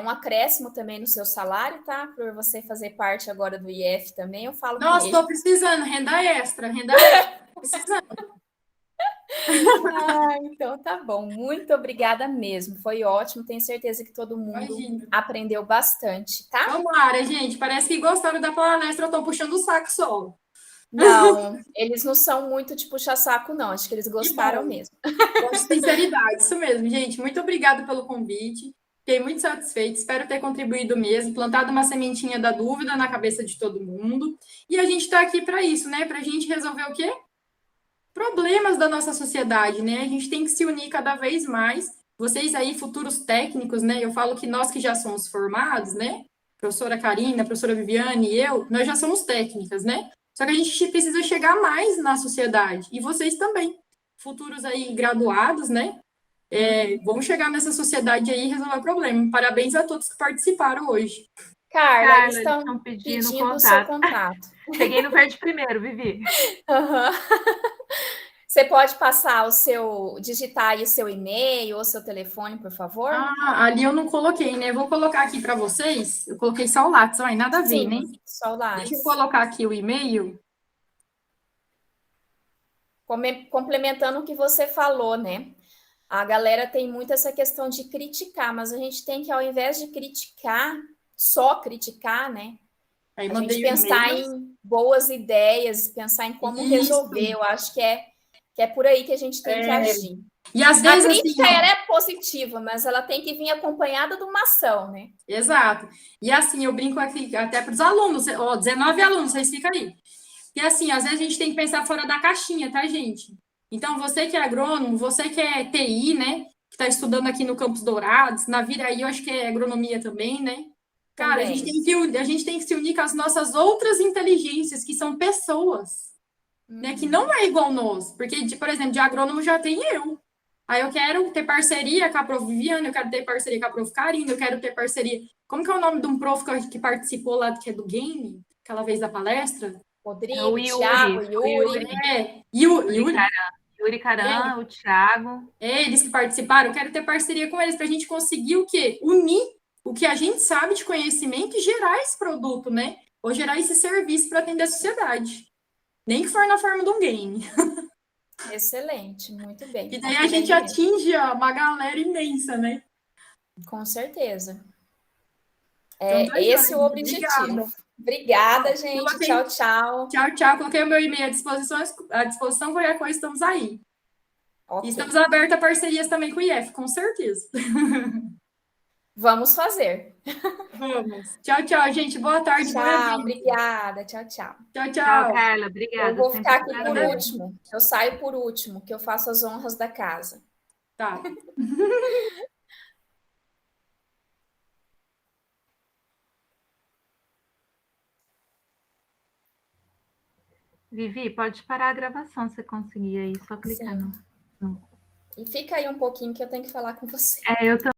um acréscimo também no seu salário, tá? Por você fazer parte agora do IF também, eu falo com Nossa, ele. estou precisando, renda extra, renda extra. Tô precisando. Ah, então tá bom. Muito obrigada mesmo. Foi ótimo. Tenho certeza que todo mundo Imagina. aprendeu bastante, tá? Tomara, gente. Parece que gostaram da palestra, eu tô puxando o saco só. Não, eles não são muito de puxa-saco, não. Acho que eles Que gostaram bom. mesmo. Com sinceridade, isso mesmo, gente. Muito obrigada pelo convite. Fiquei muito satisfeita. Espero ter contribuído mesmo, plantado uma sementinha da dúvida na cabeça de todo mundo. E a gente está aqui para isso, né? Para a gente resolver o quê? Problemas da nossa sociedade, né? A gente tem que se unir cada vez mais. Vocês aí, futuros técnicos, né? Eu falo que nós que já somos formados, né? Professora Karina, professora Viviane e eu, nós já somos técnicas, né? Só que a gente precisa chegar mais na sociedade. E vocês também, futuros aí graduados, né? Vão chegar nessa sociedade aí e resolver o problema. Parabéns a todos que participaram hoje. Carla, eles Carla, eles estão estão pedindo pedindo o seu contato. contato. Peguei no verde primeiro, Vivi. Uhum. Você pode passar digitar aí o seu e-mail ou seu telefone, por favor? Ali eu não coloquei, né? Vou colocar aqui para vocês. Eu coloquei só o Lattes, aí nada a ver, né? Sim, só o Deixa eu Lattes. colocar aqui o e-mail. Complementando o que você falou, né? A galera tem muito essa questão de criticar, mas a gente tem que, ao invés de criticar, só criticar, né? Aí A gente mandei o pensar e-mail. em boas ideias, pensar em como Isso. resolver. Eu acho que é por aí que a gente tem que agir. E às A vezes, assim, crítica, ela é positiva, mas ela tem que vir acompanhada de uma ação, né? exato. E assim, eu brinco aqui até para os alunos, 19 alunos, vocês ficam aí. E assim, às vezes a gente tem que pensar fora da caixinha, tá, gente? Então, você que é agrônomo, você que é TI, né? Que está estudando aqui no Campos Dourados, na Viraí, eu acho que é agronomia também, né? Cara, Também. a gente tem que se unir com as nossas outras inteligências, que são pessoas, né? Que não é igual nós. Porque, por exemplo, de agrônomo já tem eu. Aí eu quero ter parceria com a prof. Viviane, eu quero ter parceria com a prof. Karina, eu quero ter parceria. Como que é o nome de um prof que participou lá, que é do game, aquela vez da palestra? Rodrigo, O Thiago, Yuri. Yuri Caran, o Thiago. Eles que participaram, eu quero ter parceria com eles para a gente conseguir o quê? Unir o que a gente sabe de conhecimento e gerar esse produto, né? Ou gerar esse serviço para atender a sociedade. Nem que for na forma de um game. Excelente, muito bem. E daí a gente atinge uma galera imensa, né? Com certeza. Então, tá Esse é o joia. objetivo. Obrigada, gente. Coloquei... Tchau, tchau. Tchau, tchau. Coloquei o meu e-mail à disposição, qualquer coisa, estamos aí. Okay. E estamos abertos a parcerias também com o IF, com certeza. Vamos fazer. Vamos. Tchau, tchau, gente. Boa tarde. Tchau, obrigada. Tchau, tchau. Tchau, tchau. Tchau, Carla. Obrigada. Eu vou ficar aqui por último. Eu saio por último, que eu faço as honras da casa. Tá. Vivi, pode parar a gravação se conseguir aí, só clicar no. E fica aí um pouquinho que eu tenho que falar com você. Eu também.